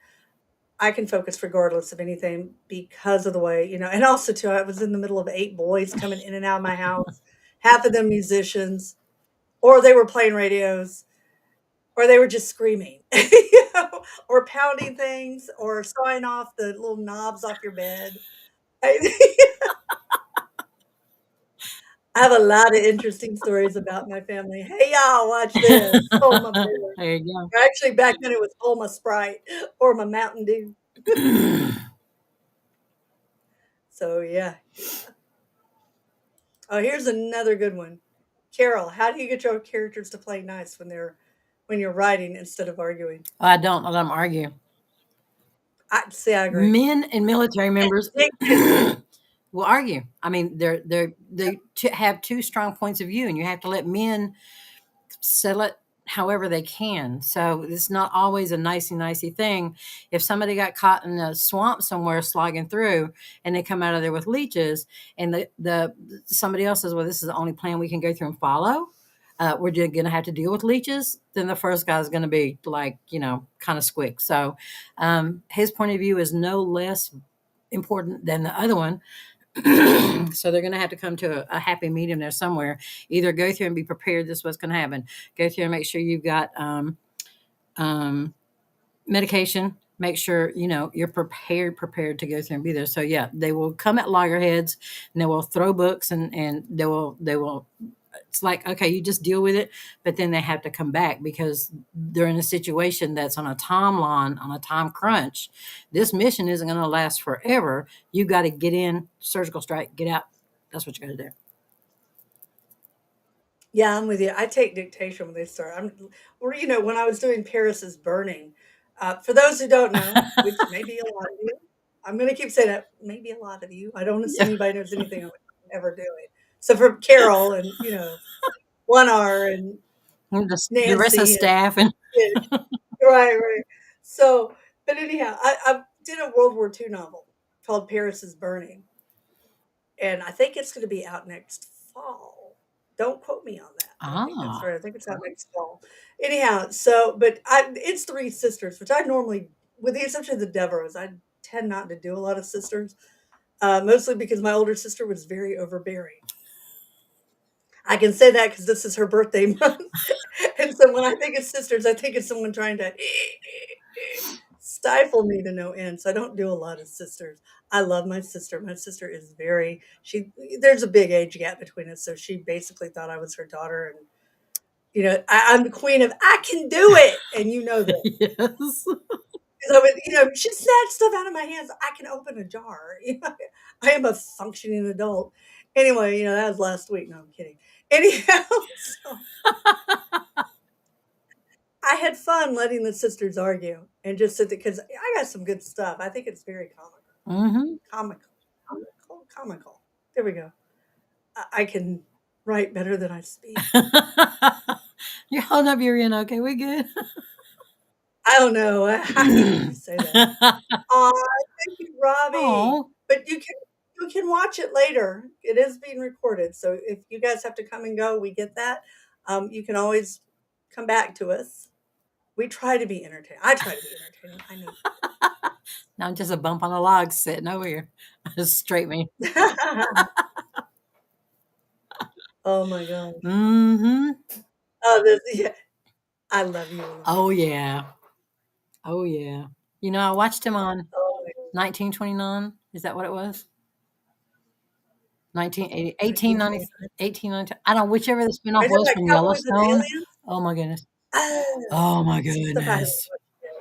I can focus regardless of anything because of the way, and also too, I was in the middle of 8 boys coming in and out of my house, half of them musicians, or they were playing radios, or they were just screaming, or pounding things, or sawing off the little knobs off your bed. I I have a lot of interesting stories about my family. "Hey, y'all, watch this. Hold my beer." There you Actually, back then it was hold my Sprite or my Mountain Dew. go. So, yeah, yeah. Oh, here's another good one. Carol, how do you get your characters to play nice when you're writing instead of arguing? I don't let them argue. I agree. Men and military members They do. will argue. I mean, have two strong points of view, and you have to let men settle it however they can. So it's not always a nicey thing. If somebody got caught in a swamp somewhere slogging through, and they come out of there with leeches, and the somebody else says, "Well, this is the only plan we can go through and follow." We're just going to have to deal with leeches. Then the first guy is going to be like, kind of squick. So his point of view is no less important than the other one. So they're going to have to come to a happy medium there somewhere. Either go through and be prepared. This is what's going to happen. Go through and make sure you've got um, medication. make sure you're prepared to go through and be there. So yeah, they will come at loggerheads, and they will throw books, and they will it's like, okay, you just deal with it, but then they have to come back because they're in a situation that's on a timeline, on a time crunch. This mission isn't going to last forever. You got to get in, surgical strike, get out. That's what you got to do. Yeah, I'm with you. I take dictation when they start. Or when I was doing Paris is Burning. For those who don't know, which may be a lot of you, I'm going to keep saying that. Maybe a lot of you. I don't assume Yeah. anybody knows anything I'm ever doing. So for Carol and One R and And the rest of the Nancy and staff and Tish. Right, right. So, but anyhow, I did a World War II novel called Paris is Burning, and I think it's going to be out next fall. Don't quote me on that, but I think that's ah, right. I think it's out next fall. Anyhow, so but it's three sisters, which I normally, with the exception of the Devereaux, I tend not to do a lot of sisters, mostly because my older sister was very overbearing. I can say that because this is her birthday month, and so when I think of sisters, I think of someone trying to stifle me to no end. So I don't do a lot of sisters. I love my sister. My sister is very she. There's a big age gap between us, so she basically thought I was her daughter, and I'm the queen of I can do it, and you know that. yes. 'Cause I would, she snatched stuff out of my hands. I can open a jar. I am a functioning adult. Anyway, that was last week. No, I'm kidding. Anyhow, so I had fun letting the sisters argue and just sit there because I got some good stuff. I think it's very comical. hmm Comical. Comical. Comical. There we go. I can write better than I speak. You're holding up your end. Okay, we good. I don't know. I hate when you say that. Aw, thank you, Robbie. Oh, But you can watch it later. It is being recorded, so if you guys have to come and go, we get that. You can always come back to us. We try to be entertaining. I try to be entertaining. I know now I'm just a bump on the log sitting over here. Just straight me. you. Oh my gosh. hmm Oh, yeah. I love you, Oh Olivia. yeah. Oh yeah. I watched him on Oh my God. 1929. Is that what it was? 1980, 1890, 1925. 1890. I don't know, whichever the Are spinoff you talking was about from Cowboys and Yellowstone. Aliens? Oh my goodness. Oh, Oh my stuff I haven't goodness. watched yet.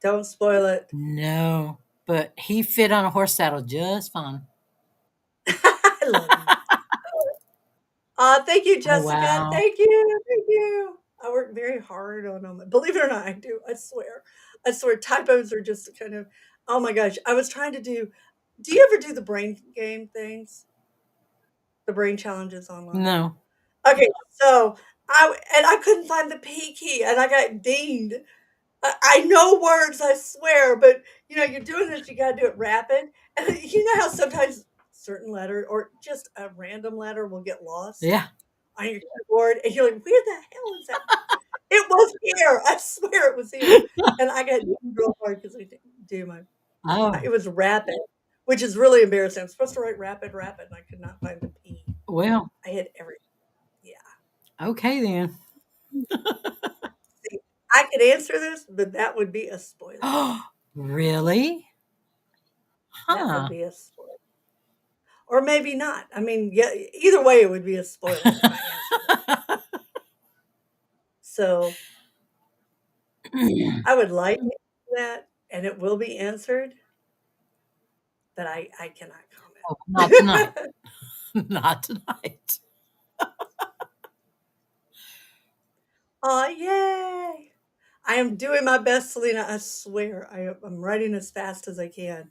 Don't spoil it. No. But he fit on a horse saddle just fine. I love you. Thank you, Oh Jessica. wow. Thank you. Thank you. I work very hard on them. Believe it or not, I do. I swear. I swear. Typos are just kind of, oh my gosh. I was trying to do you ever do the brain game things? The brain challenges online? No. Okay, so I couldn't find the P key and I got dinged. I know words, I swear, but you're doing this, you gotta do it rapid. And you know how sometimes certain letter or just a random letter will get lost Yeah. on your keyboard, and you're like, "Where the hell is that?" It was here. I swear it was here. And I got dinged real hard because I didn't do it Oh, was rapid, which is really embarrassing. I'm supposed to write rapid, rapid, and I could not find the P. well, I hit every yeah. okay then. See, I could answer this, but that would be a spoiler. Really? That would Huh. be a spoiler. Or maybe not. I mean, yeah, either way, it would be a spoiler if I answered it. So I would like to answer that, and it will be answered, but I cannot Oh, not tonight. comment. Not tonight. Oh, yay! I am doing my best, Selena. I swear. I'm writing as fast as I can.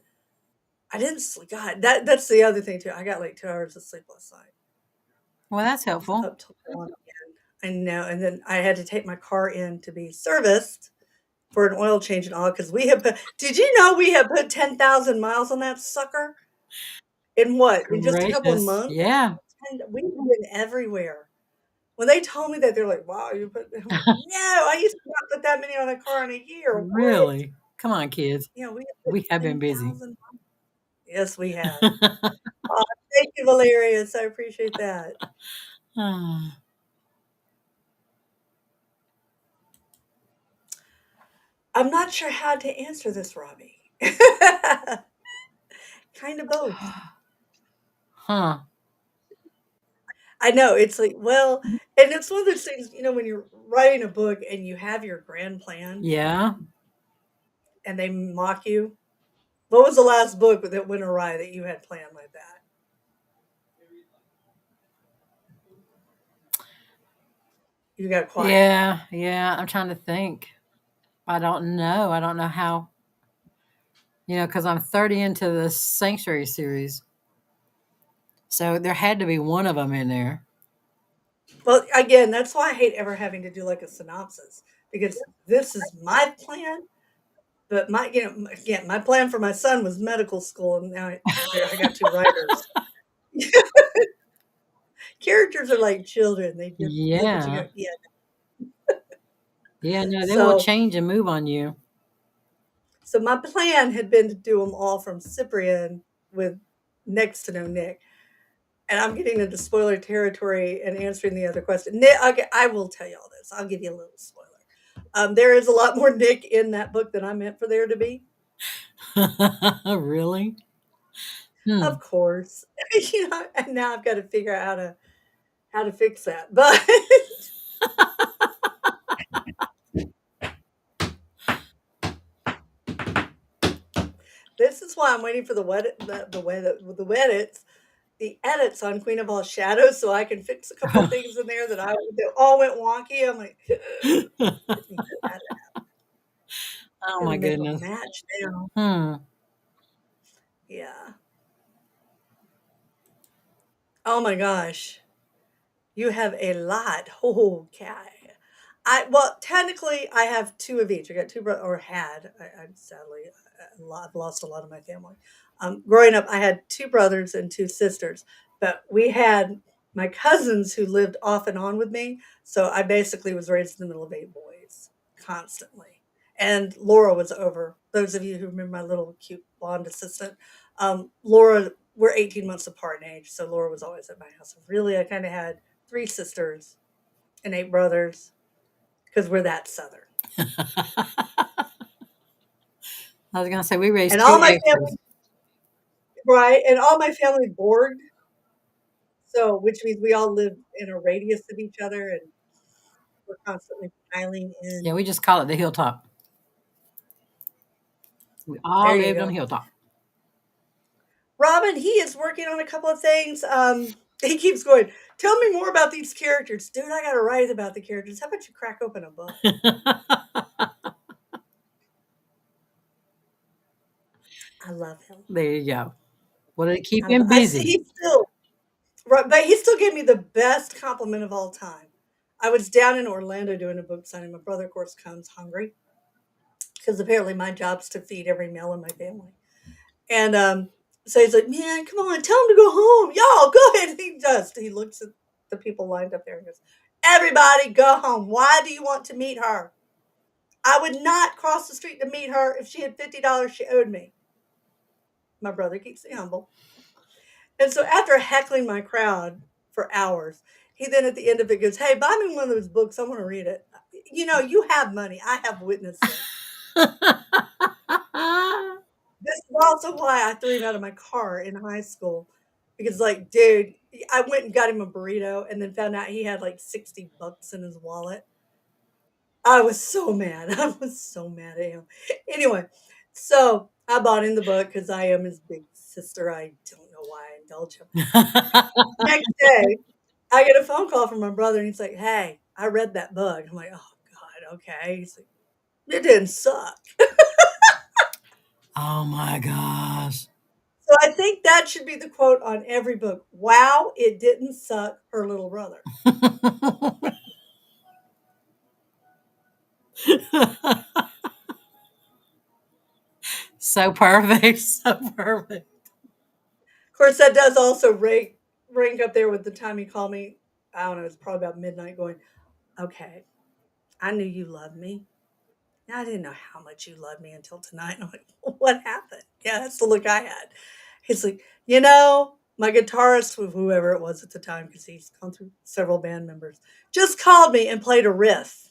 I didn't sleep. God, that's the other thing too. I got like 2 hours of sleep last night. Well, that's I was helpful. up till 1 again. I know, and then I had to take my car in to be serviced for an oil change and all because we have put. Did you know we have put 10,000 miles on that sucker in what? In just a couple of Gracious. months? Yeah. And we've been everywhere. When they told me that, they're like, "Wow, you put." I'm like, "No, I used to not put that many on a car in a year. What?" Really? Come on, kids. We have put We have been busy. 10,000. Yes, we have. Aw, thank you, Valerius. I appreciate that. I'm not sure how to answer this, Robbie. Kind of both. Huh. I know, it's like, well, and it's one of those things, when you're writing a book and you have your grand plan Yeah. and they mock you. What was the last book that went awry that you had planned like that? You got quiet. Yeah. Yeah. I'm trying to think. I don't know. I don't know how, because I'm 30 into the Sanctuary series. So there had to be one of them in there. Well, again, that's why I hate ever having to do like a synopsis because this is my plan, but again, my plan for my son was medical school, and now I got two writers. Characters are like children; they just look at you, Yeah. go, yeah. Yeah. No, they will So, change and move on you. so my plan had been to do them all from Cyprian with next to no Nick, and I'm getting into spoiler territory and answering the other question. Nick, okay, I will tell you all this. I'll give you a little spoiler. There is a lot more Nick in that book than I meant for there to be. Really? Hmm. Of course, and now I've got to figure out how to fix that. But this is why I'm waiting for the edits on Queen of All Shadows, so I can fix a couple of things in there that all went wonky. I'm like, let me get that. Oh Gonna my make them goodness. match now. Hmm. Yeah. Oh my gosh. You have a lot. Okay. Well, technically, I have two of each. I got two brothers, or had. I'm sadly, I've lost a lot of my family. Growing up, I had two brothers and two sisters, but we had my cousins who lived off and on with me. So I basically was raised in the middle of eight boys constantly. And Laura was over. Those of you who remember my little cute blonde assistant, Laura, we're 18 months apart in age. So Laura was always at my house. So really, I kind of had three sisters and eight brothers because we're that southern. I was gonna say we raised And two all my extras. family, right? And all my family board, so which means we all live in a radius of each other, and we're constantly piling Yeah, in. we just call it the hilltop. We There all you lived on the go. hilltop. Robin, he is working on a couple of things. He keeps going. Tell me more about these characters, dude. I got to write about the characters. How about you crack open a book? I love him. There you go. Well, to keep him I see. busy. He's still right, but he still gave me the best compliment of all time. I was down in Orlando doing a book signing. My brother, of course, comes hungry because apparently my job's to feed every male in my family. And so he's like, "Man, come on, tell him to go home. Y'all, go ahead." He does. He looks at the people lined up there and goes, "Everybody, go home. Why do you want to meet her? I would not cross the street to meet her if she had $50 she owed me." My brother keeps it humble. And so after heckling my crowd for hours, he then at the end of it goes, "Hey, buy me one of those books. I want to read it. You have money. I have witnesses." This is also why I threw him out of my car in high school because, like, dude, I went and got him a burrito and then found out he had like 60 bucks in his wallet. I was so mad. I was so mad at him. Anyway, so I bought him the book because I am his big sister. I don't know why I indulge him. Next day, I get a phone call from my brother and he's like, "Hey, I read that book." I'm like, "Oh God, okay." He's like, "It didn't suck." Oh my gosh. So I think that should be the quote on every book. "Wow, it didn't suck, her little brother." So perfect. So perfect. Of course, that does also rank up there with the time he called me. I don't know, it's probably about midnight going, "Okay, I knew you loved me. Now I didn't know how much you loved me until tonight." And I'm like, "What happened?" Yeah, that's the look I had. He's like, my guitarist, whoever it was at the time, because he's gone through several band members, just called me and played a riff.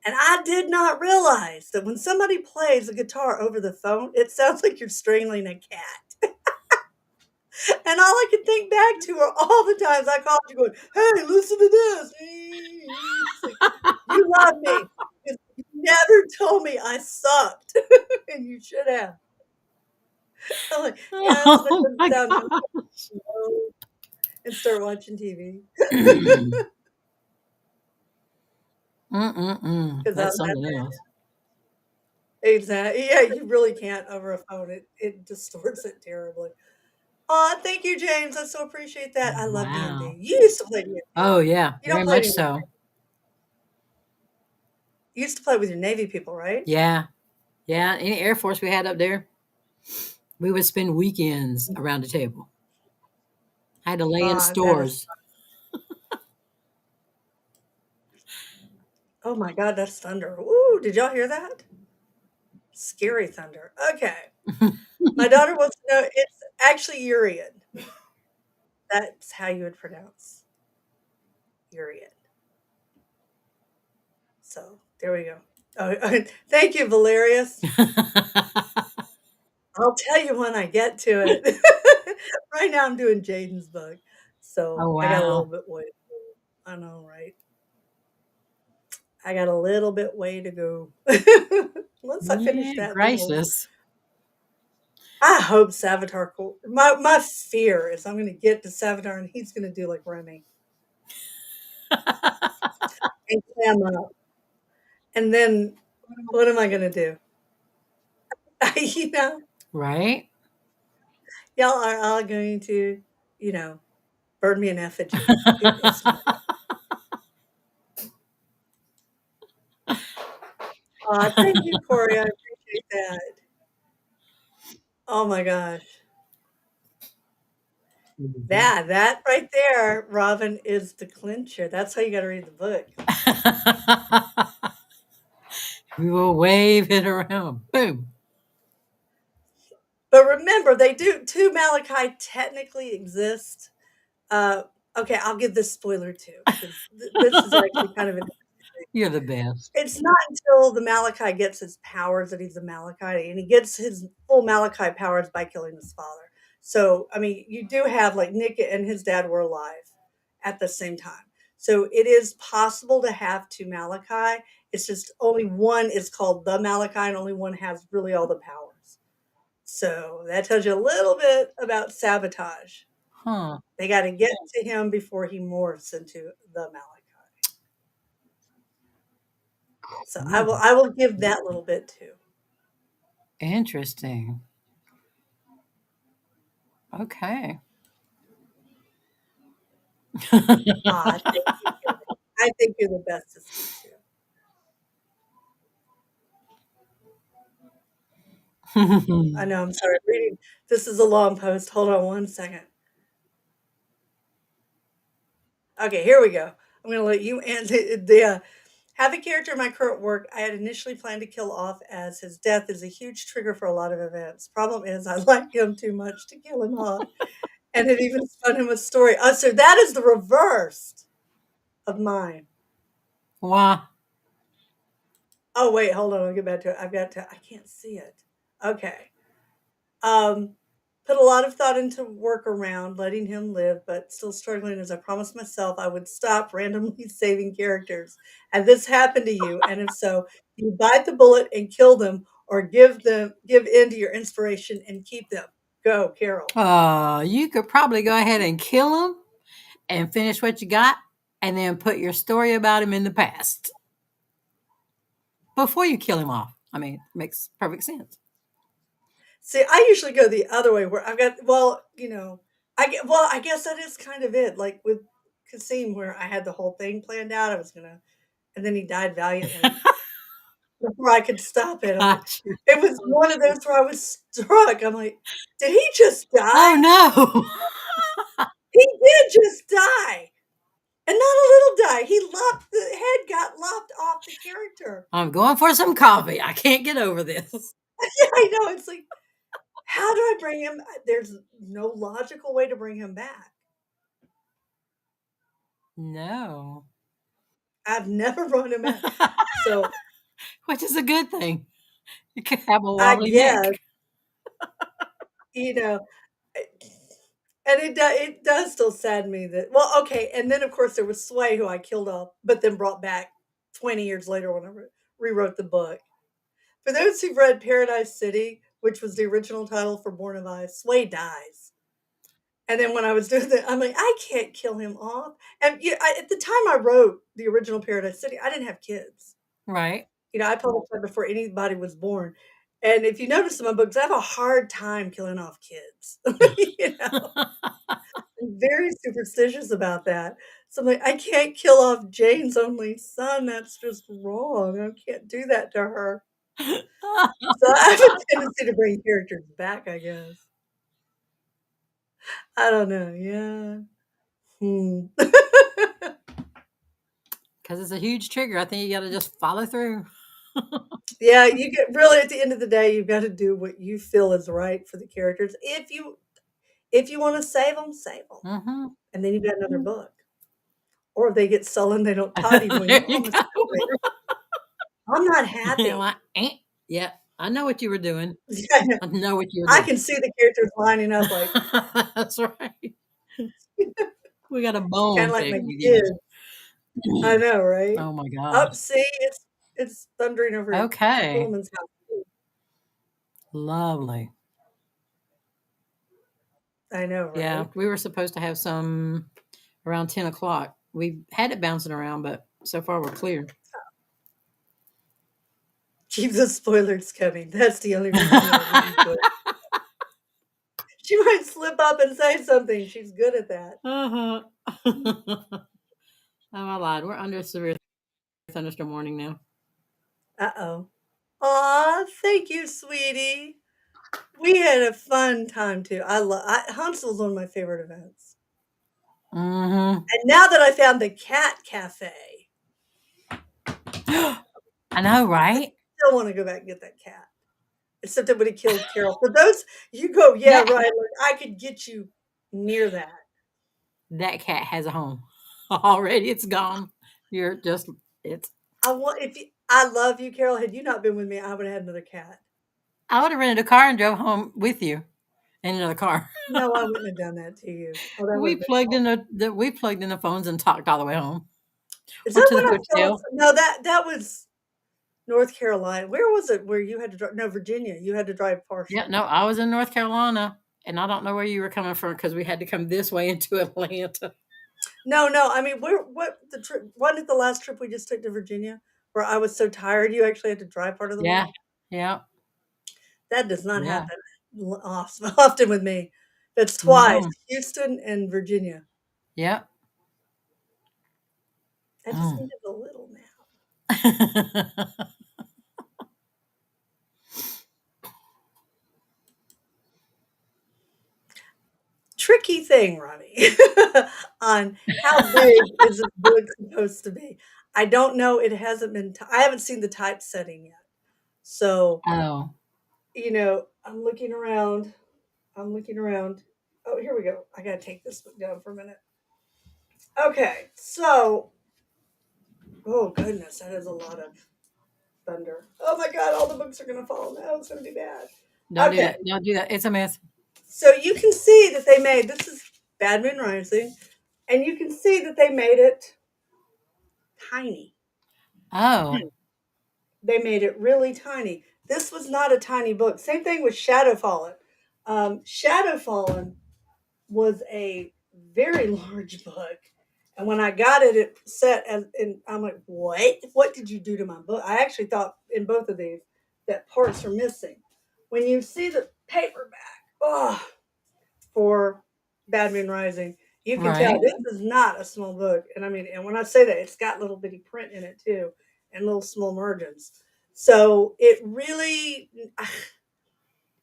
And I did not realize that when somebody plays a guitar over the phone, it sounds like you're strangling a cat. And all I could think back to are all the times I called you going, "Hey, listen to this." It's like, you love me. You never told me I sucked, and you should have. I'm like, "Yeah, that's what I Oh couldn't my sound gosh. no," and start watching TV. Mm-mm-mm. 'Cause I'm That's that something else. exactly. Yeah, you really can't over a phone. It distorts it terribly. Aw, thank you, James. I so appreciate that. I love Wow. D&D. You used to play D&D. Oh, yeah, You don't very play much anymore. so. You used to play with your Navy people, right? Yeah. Yeah. Any Air Force we had up there, we would spend weekends around the table. I had to lay in Ah, that is stores. oh my god, that's thunder. Ooh, did y'all hear that? Scary thunder. Okay. My daughter wants to know it's actually Urian. That's how you would pronounce Urian. So there we go. Oh, thank you, Valerius. I'll tell you when I get to it. Right now I'm doing Jaden's book, so Oh, I got a little wow. bit way I know, right? I got a little bit way to go. Once I finish Yeah, that, then we'll gracious. I hope Savitar my fear is I'm gonna get to Savitar and he's gonna do like Remy and clam up. And then what am I gonna do? You know, Right? y'all are all going to, you know, burn me in effigy. It's not aw, thank you, Corey. I appreciate that. Oh my gosh. Mhm. That right there, Robin, is the clincher. That's how you gotta read the book. We will wave it around. Boom. But remember, they do 2 Malachi technically exist. Uh, okay, I'll give this spoiler too, because this is actually kind of an You're the best. it's not until the Malachi gets his powers that he's a Malachite, and he gets his full Malachite powers by killing his father. So, I mean, you do have like Nick and his dad were alive at the same time. So it is possible to have 2 Malachi. It's just only one is called the Malachi, and only one has really all the powers. So that tells you a little bit about sabotage. Huh. They got to get to him before he morphs into the Malachi. So Cool. I will give that little bit too. Interesting. Okay. Ah, thank you, Carol. I think you're the best to speak to. I know, I'm sorry, reading this is a long post. Hold on one second. Okay, here we go. I'm gonna let you answer have a character in my current work I had initially planned to kill off as his death is a huge trigger for a lot of events. Problem is I like him too much to kill him off, and it even spun him a story. So that is the reverse of mine. Wow. Oh, wait, hold on, I'll get back to it. I can't see it. Okay. Um, put a lot of thought into work around letting him live, but still struggling as I promised myself I would stop randomly saving characters. Had this happened to you? And if so, do you bite the bullet and kill them or give in to your inspiration and keep them? Go, Carol. You could probably go ahead and kill him and finish what you got and then put your story about him in the past before you kill him off. I mean, makes perfect sense. See, I usually go the other way where I've got well, I guess that is kind of it. Like with Kasim, where I had the whole thing planned out. I was gonna and then he died valiantly before I could stop it. I'm like, Got you. it was one of those where I was struck. I'm like, did he just Oh, die? no. He did just die. And not a little die. The head got lopped off the character. I'm going for some coffee. I can't get over this. Yeah, I know. It's like, how do I bring him? There's no logical way to bring him back. No. I've never brought him back. So Which is a good thing. You could have a I wobbly neck. guess, you know, and it does still sadden me that well, okay, and then of course there was Sway who I killed off, but then brought back 20 years later when I rewrote the book. For those who've read Paradise City, which was the original title for Born of Ice, Sway dies. And then when I was doing that, I'm like, I can't kill him off. And at the time I wrote the original Paradise City, I didn't have kids. Right. I published that before anybody was born. And if you notice in my books, I have a hard time killing off kids. I'm very superstitious about that. So I'm like, I can't kill off Jane's only son. That's just wrong. I can't do that to her. So I have a tendency to bring characters back, I guess. I don't know. Yeah. Hmm. Because it's a huge trigger. I think you got to just follow through. Yeah, you get really at the end of the day, you've got to do what you feel is right for the characters. If you want to save them, Mm-hmm. and then you've got another book. Or if they get sullen, they don't talk to you when There you're you almost later. I'm not go. happy. Like, yeah, I know what you were doing. Yeah, I know what you were I doing. can see the characters lining up like That's right. We got a kind bone of to like pick my with kids. you. I know, right? Oh my Up, gosh. see, it's thundering over at Okay. Coleman's house. Lovely. I know, Yeah, right? we were supposed to have some around 10 o'clock. We had it bouncing around, but so far we're clear. Keep the spoilers coming. That's the only reason why we do it. She might slip up and say something. She's good at that. Uh-huh. Oh, I lied. We're under a severe thunderstorm warning now. Uh-oh. Aw, thank you, sweetie. We had a fun time too. Huntsville's one of my favorite events. Mm-hmm. And now that I found the cat cafe, I know, I right? still want to go back and get that cat. Except that when he killed Carol. For those you go, yeah, That right. Like I could get you near that. that cat has a home. Already it's gone. You're just it's I love you, Carol. Had you not been with me, I would have had another cat. I would have rented a car and drove home with you in another car. No, I wouldn't have done that to you. Oh, that would We have been plugged in we plugged in the phones and talked all the way home is or that to the when I fell off? hotel. No, that was North Carolina. Where was it where you had to drive? No, Virginia. You had to drive Yeah, partially. no, I was in North Carolina, and I don't know where you were coming from because we had to come this way into Atlanta. No, no. I mean, what the trip? Wasn't it the last trip we just took to Virginia, where I was so tired you actually had to drive part of the way? Yeah, yeah, That does not yeah. happen often with me. That's twice, No, Houston and Virginia. yeah. I just Mm. needed a little now. Tricky thing, Ronnie, on how big is this book supposed to be? I don't know. It hasn't been. I haven't seen the typesetting yet. So Oh, I'm looking around. I'm looking around. Oh, here we go. I gotta take this book down for a minute. Okay, so oh goodness, that is a lot of thunder. Oh my god, all the books are gonna fall now. It's gonna be bad. don't do Okay, that. Don't do that. It's a myth. so you can see that they made this is Bad Moon Rising, and you can see that they made it tiny. Oh, They made it really tiny. This was not a tiny book. Same thing with Shadow Fallen. Shadow Fallen was a very large book. And when I got it, it set as, and I'm like, what? What did you do to my book? I actually thought in both of these that parts are missing. When you see the paperback, oh, for Bad Moon Rising, you can tell right. this is not a small book. And I mean, and when I say that, it's got little bitty print in it too, and little small margins. So it really,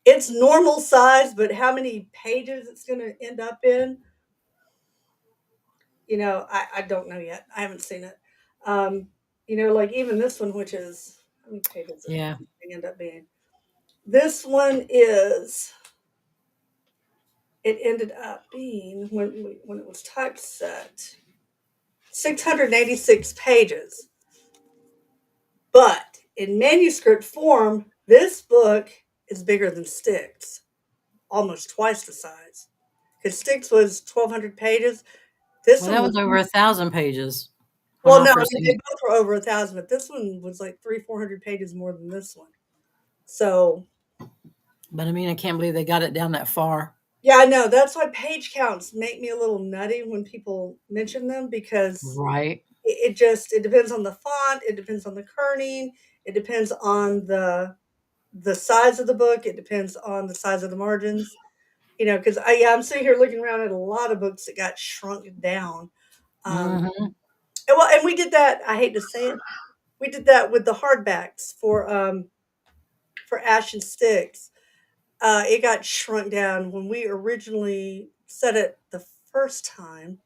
it's normal size, but how many pages it's going to end up in, I don't know yet. I haven't seen it. Um, like even this one, which is how many pages does Yeah. this thing end up being? This one is. It ended up being when it was typeset. 686 pages. But in manuscript form, this book is bigger than Styx, almost twice the size. Because Styx was 1,200 pages. This Well, one that was, was over 1,000 pages when well, I no, I first mean, seen they it. both were over 1,000, but this one was like 400 pages more than this one. So, But I mean, I can't believe they got it down that far. yeah, I know. That's why page counts make me a little nutty when people mention them because Right. it depends on the font, it depends on the kerning, it depends on the size of the book, it depends on the size of the margins. Because I'm sitting here looking around at a lot of books that got shrunk down. Hmm. And we did that. I hate to say it, we did that with the hardbacks for Ash and Sticks. It got shrunk down when we originally said it the first time.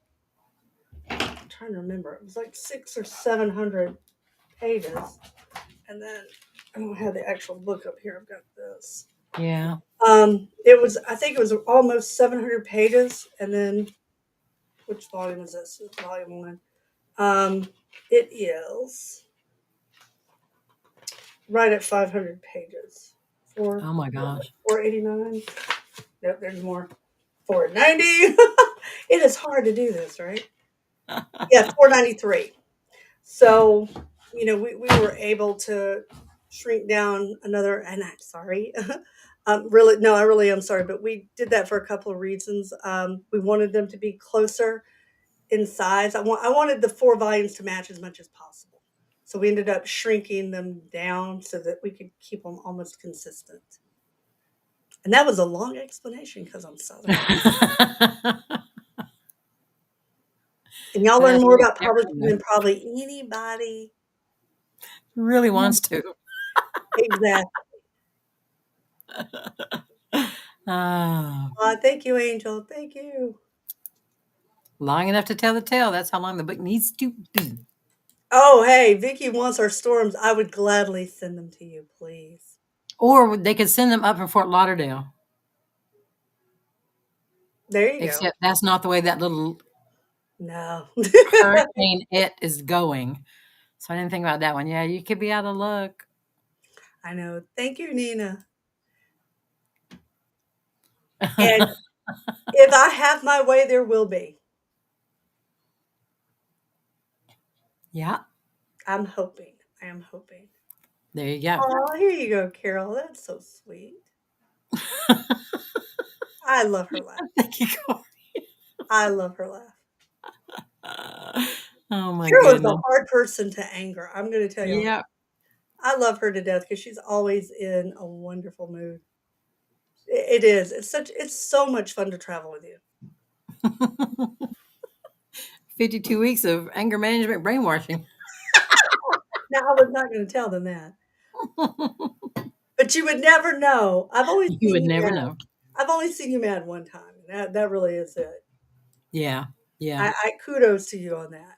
I'm trying to remember. It was like 600 or 700 pages, and then I don't have the actual book up here. I've got this. Yeah. It was. I think it was almost 700 pages, and then which volume is this? It's volume one. Um, it is right at 500 pages. Four, Oh my gosh. 489. Nope, there's more. 490. It is hard to do this, right? Yeah, 493. So, we were able to shrink down another, and I'm sorry. Really, no, I really am sorry, but we did that for a couple of reasons. We wanted them to be closer in size. I wanted the four volumes to match as much as possible. So we ended up shrinking them down so that we could keep them almost consistent. And that was a long explanation because I'm Southern. And y'all learn That's more very about clever, publishing though. than probably anybody. Really Mm, wants to. exactly. Ah, Thank you, Angel. Thank you. long enough to tell the tale. That's how long the book needs to be. Oh, hey, Vicky wants our storms. I would gladly send them to you, please. Or they could send them up in Fort Lauderdale. There you go. Except that's not the way that little No. hurricane it is going. So I didn't think about that one. Yeah, you could be out of luck. I know. Thank you, Nina. And if I have my way, there will be. Yeah, I'm hoping. I am hoping. there you go. Oh, here you go, Carol. That's so sweet. I love her laugh. Thank you, Corey. I love her laugh. Oh my Carol is a goodness. hard person to anger. I'm going to tell y'all that. Yeah. I love her to death because she's always in a wonderful mood. It is. It's so much fun to travel with you. 52 weeks of anger management brainwashing. Now, I was not going to tell them that, but you would never know. You would never know. I've only seen you mad one time. That really is it. Yeah. Yeah. I kudos to you on that.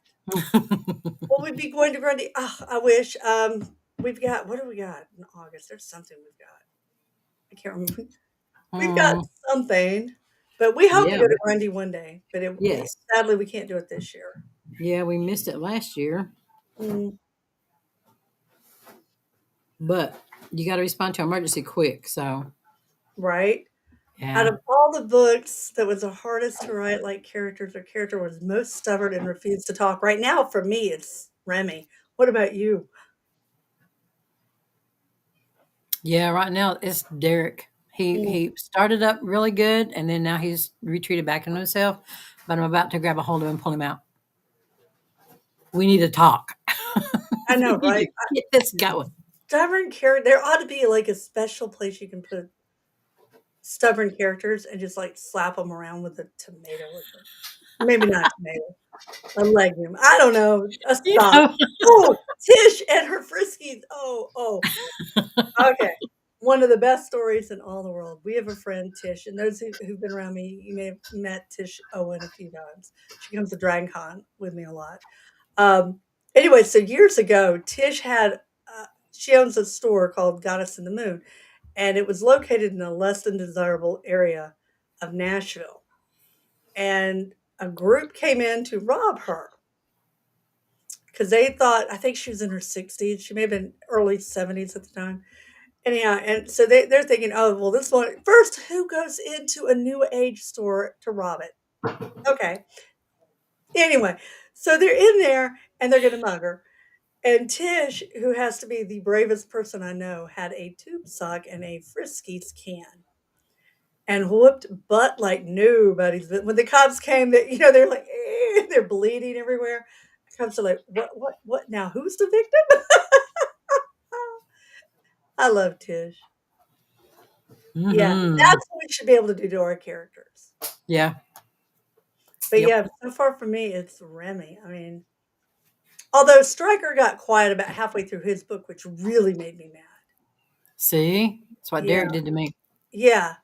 Well, we'd be going to Grundy. Oh, I wish. We've got what do we got in August? There's something we've got. I can't remember. We've got Mm, something, but we hope to yeah. go to Grundy one day. But Yes. sadly, we can't do it this year. Yeah, we missed it last year, Mm, but you got to respond to emergency quick. So, right? Out yeah. of all the books that was the hardest to write, like characters or character was most stubborn and refused to talk. Right now, for me, it's Remy. What about you? Yeah, right now it's Derek. He Mm, he started up really good and then now he's retreated back into himself, but I'm about to grab a hold of him and pull him out. We need to talk. I know, We need right? to get this going. Stubborn character. There ought to be like a special place you can put stubborn characters and just like slap them around with a tomato or something. Maybe not tomato, a legume. I don't know. A You stock. know? Oh, Tish and her Friskies. Oh, oh. Okay. One of the best stories in all the world. We have a friend, Tish, and those who've been around me, you may have met Tish Owen a few times. She comes to Dragon Con with me a lot. Um, anyway, so years ago, Tish had, she owns a store called Goddess in the Moon, and it was located in a less than desirable area of Nashville. And a group came in to rob her. because they thought, I think she was in her 60s. She may have been early 70s at the time. Anyhow, and so they're thinking, oh, well, this one first, who goes into a new age store to rob it? Okay. Anyway, so they're in there and they're going to mug her. And Tish, who has to be the bravest person I know, had a tube sock and a Friskies can and whooped butt like nobody's. When the cops came, that they're like, they're bleeding everywhere. The cops are like, what now? Who's the victim? I love Tish. Yeah, Hmm. that's what we should be able to do to our characters. Yeah. But Yep. yeah, so far for me, it's Remy. I mean, although Stryker got quiet about halfway through his book, which really made me mad. See, that's what Yeah, Derek did to me. yeah.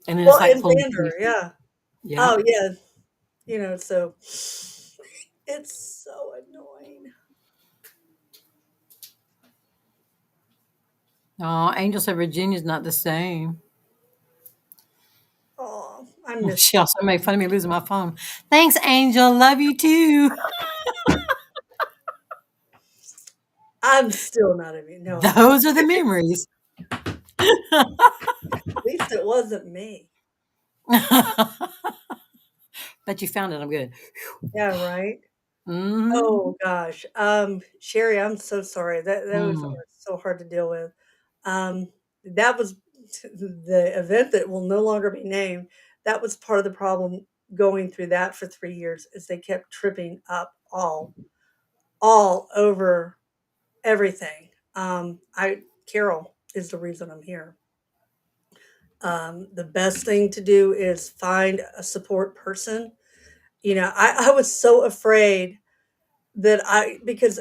And then Well, it's like and pulling Xander, teeth. yeah. Yeah. Oh, yeah. So it's so annoying. Oh, Angel said Virginia's not the same. Oh, I miss. She also made fun of me losing my phone. Thanks, Angel. Love you too. I'm still not even. No, I'm not. Those are the memories. At least it wasn't me. But you found it. I'm good. Yeah, right. Hmm. Oh gosh. Sherry, I'm so sorry. Those Mm. are so hard to deal with. Um, that was the event that will no longer be named. That was part of the problem going through that for 3 years is they kept tripping up all over everything. I Carol is the reason I'm here. The best thing to do is find a support person. I was so afraid that because,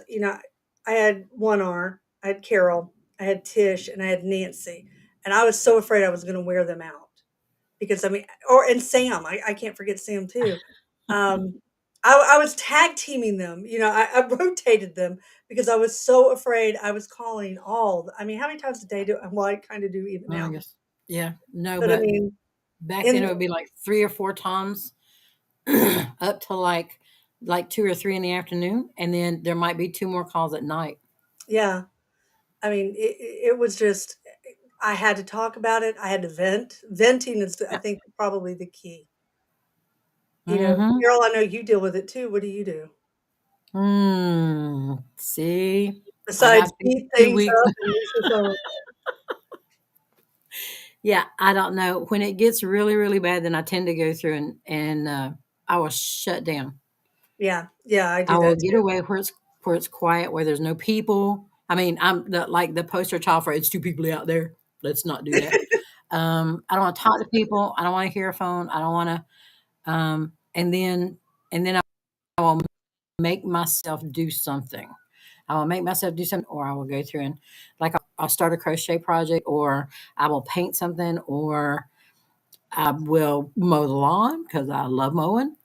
I had one R, I had Carol, I had Tish, and I had Nancy, and I was so afraid I was gonna wear them out because, I mean and Sam, I can't forget Sam too. Um, I was tag teaming them, I rotated them because I was so afraid I was calling I mean, how many times a day well, I kinda do even I now, guess. Yeah. No, but I but mean, back then in it would be like 3 or 4 times up to like 2 or 3 in the afternoon, and then there might be two more calls at night. yeah, I mean, it was just I had to talk about it. I had to vent. Venting is, I Yeah. think, probably the key. Mm-hmm. Carol, I know you deal with it too. What do you do See, I besides got beat 2 things weeks. up and use your phone? Yeah, I don't know. When it gets really, really bad, then I tend to go through and I will shut down. Yeah, yeah, I do I that will get too. away where it's quiet, where there's no people. I mean, I'm like the poster child for it's two people out there. Let's not do that. I don't want to talk to people. I don't want to hear a phone. I don't want to. And then I will make myself do something. I will make myself do something, or I will go through and like I'll start a crochet project, or I will paint something, or I will mow the lawn because I love mowing.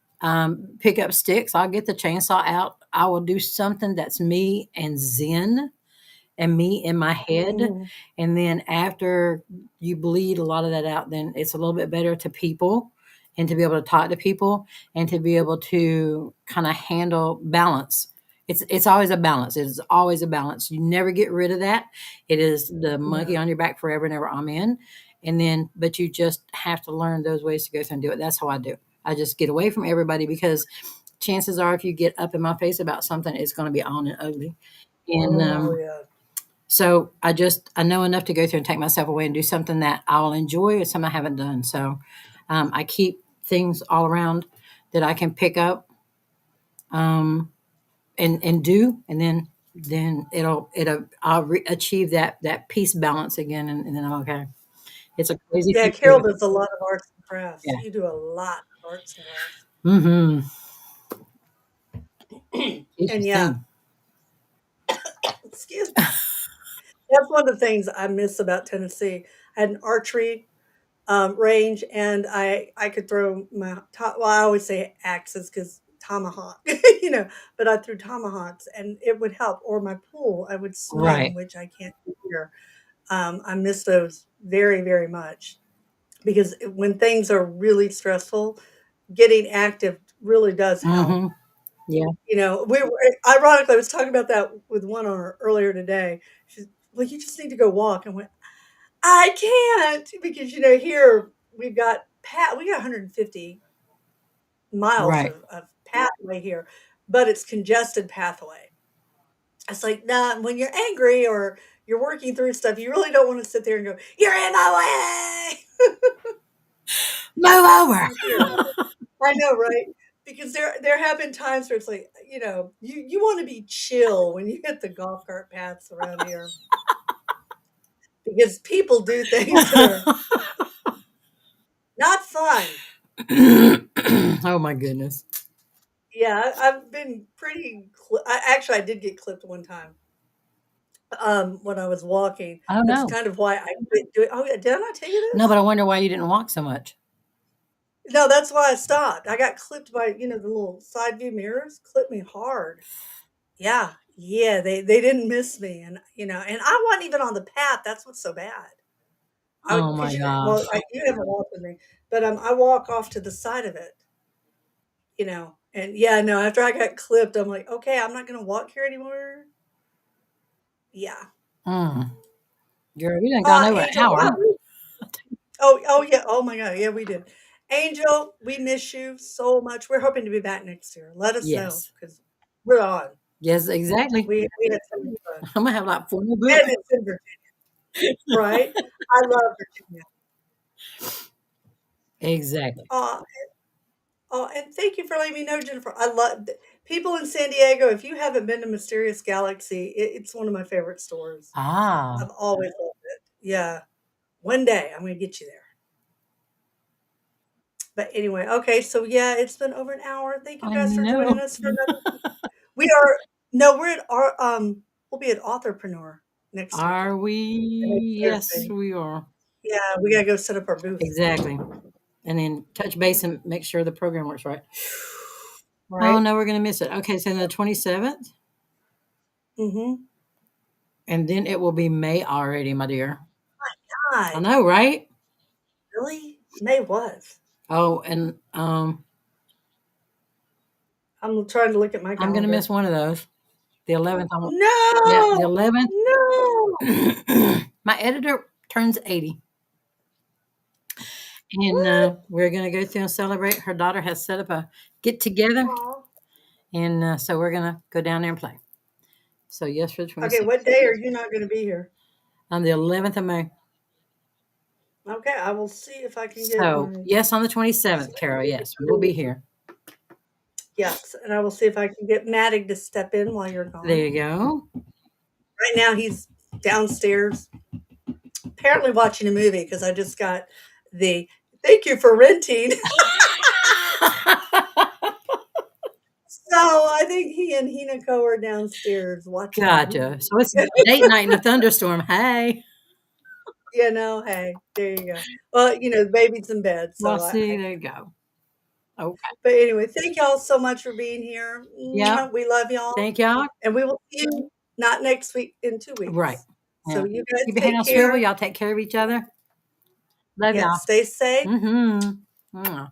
Pick up sticks. I'll get the chainsaw out. I will do something that's me and Zen and me in my head. Mhm. And then after you bleed a lot of that out, then it's a little bit better to people and to be able to talk to people and to be able to kind of handle balance. It's always a balance. It's always a balance. You never get rid of that. It is the monkey No. on your back forever and ever. Amen. And then, but you just have to learn those ways to go through and do it. That's how I do. I just get away from everybody because chances are, if you get up in my face about something, it's going to be on and ugly. And Oh yeah. so I know enough to go through and take myself away and do something that I'll enjoy or something I haven't done. So I keep things all around that I can pick up um, and do, and then achieve that peace balance again, and then I'm okay. It's a crazy Yeah, thing to do Carol it. does a lot of arts and crafts. Yeah. You do a lot of arts and crafts. Mm-hmm. Teach And you yeah, thing. excuse me. That's one of the things I miss about Tennessee. I had an archery range, and I could throw well, I always say axes because tomahawk, but I threw tomahawks, and it would help. Or my pool, I would swim, Right. which I can't do here. I miss those very, very much because when things are really stressful, getting active really does help. Mm-hmm. Yeah. We were ironically, I was talking about that with one on her earlier today. She's, "Well, you just need to go walk." I went, "I can't," because, here we got 150 miles Right. of pathway here, but it's congested pathway. It's like, nah, when you're angry or you're working through stuff, you really don't wanna sit there and go, "You're in my way." Move over. I know, right? Because there have been times where it's like, you wanna be chill when you hit the golf cart paths around here because people do things that are not fun. Oh my goodness. Yeah, I've been pretty I did get clipped one time, when I was walking. Oh That's no. kind of why I quit doing yeah, did I not tell you No, but this? I wonder why you didn't walk so much. No, that's why I stopped. I got clipped by, the little side view mirrors clipped me hard. Yeah, yeah, they didn't miss me, and I wasn't even on the path, that's what's so bad. I Oh because my gosh. you haven't walked with me, but, I walk off to the side of it, and yeah, no, after I got clipped, I'm like, "Okay, I'm not gonna walk here anymore." Yeah. Mm. Girl, we done gone over an Angel, hour. oh, yeah, oh my god, yeah, we did. Angel, we miss you so much, we're hoping to be back next year, let us know Yes. because 'cause we're on. Yes, exactly. We had so much fun, I'm gonna have like 4 more and books. it's in Virginia, right? I love Virginia. Exactly. Aw, and thank you for letting me know, Jennifer. I love people in San Diego, if you haven't been to Mysterious Galaxy, it's one of my favorite stores. Ah, I've always loved it. Yeah. One day, I'm gonna get you there. But anyway, okay, so yeah, it's been over an hour. Thank you I guys for joining know. us for another we are no, we're at our, we'll be at Authorpreneur next Are weekend, we? next Yes, Thursday. we are. Yeah, we gotta go set up our booth, Exactly. And then touch base and make sure the program works right. Oh, right? no, we're gonna miss it. Okay, so the 27th, Mhm. and then it will be May already, my dear. I God, know, right? really? May was. Oh, and, I'm trying to look at my I'm gonna miss calendar. one of those. The 11th, I won't. Yeah, the No! 11th. No! My editor turns 80, and, What? we're gonna go through and celebrate. Her daughter has set up a get-together, Aw. and, so we're gonna go down there and play. So, yes, for the Okay, 26th. what day are you not gonna be here? On the 11th of May. Okay, I will see if I can get So, my yes, on the 27th, Carol, yes, we will be here. yes, and I will see if I can get Maddie to step in while you're There gone. you go. Right now, he's downstairs, apparently watching a movie because I just got the "Thank you for renting." So, I think he and Hinako are downstairs watching a Gotcha. movie. So it's date night in a thunderstorm. Hey. Hey, there you go. Well, the baby's in bed, Well, so see, I there you go. Okay. but anyway, thank y'all so much for being here. Yep. Mwah, we love y'all, Thank y'all. and we will see you not next week, in 2 Right. weeks. So Yeah. you guys Keep your head take on swivel. care. Y'all take care of each other. Love Yeah, y'all. stay safe. Mm-hmm.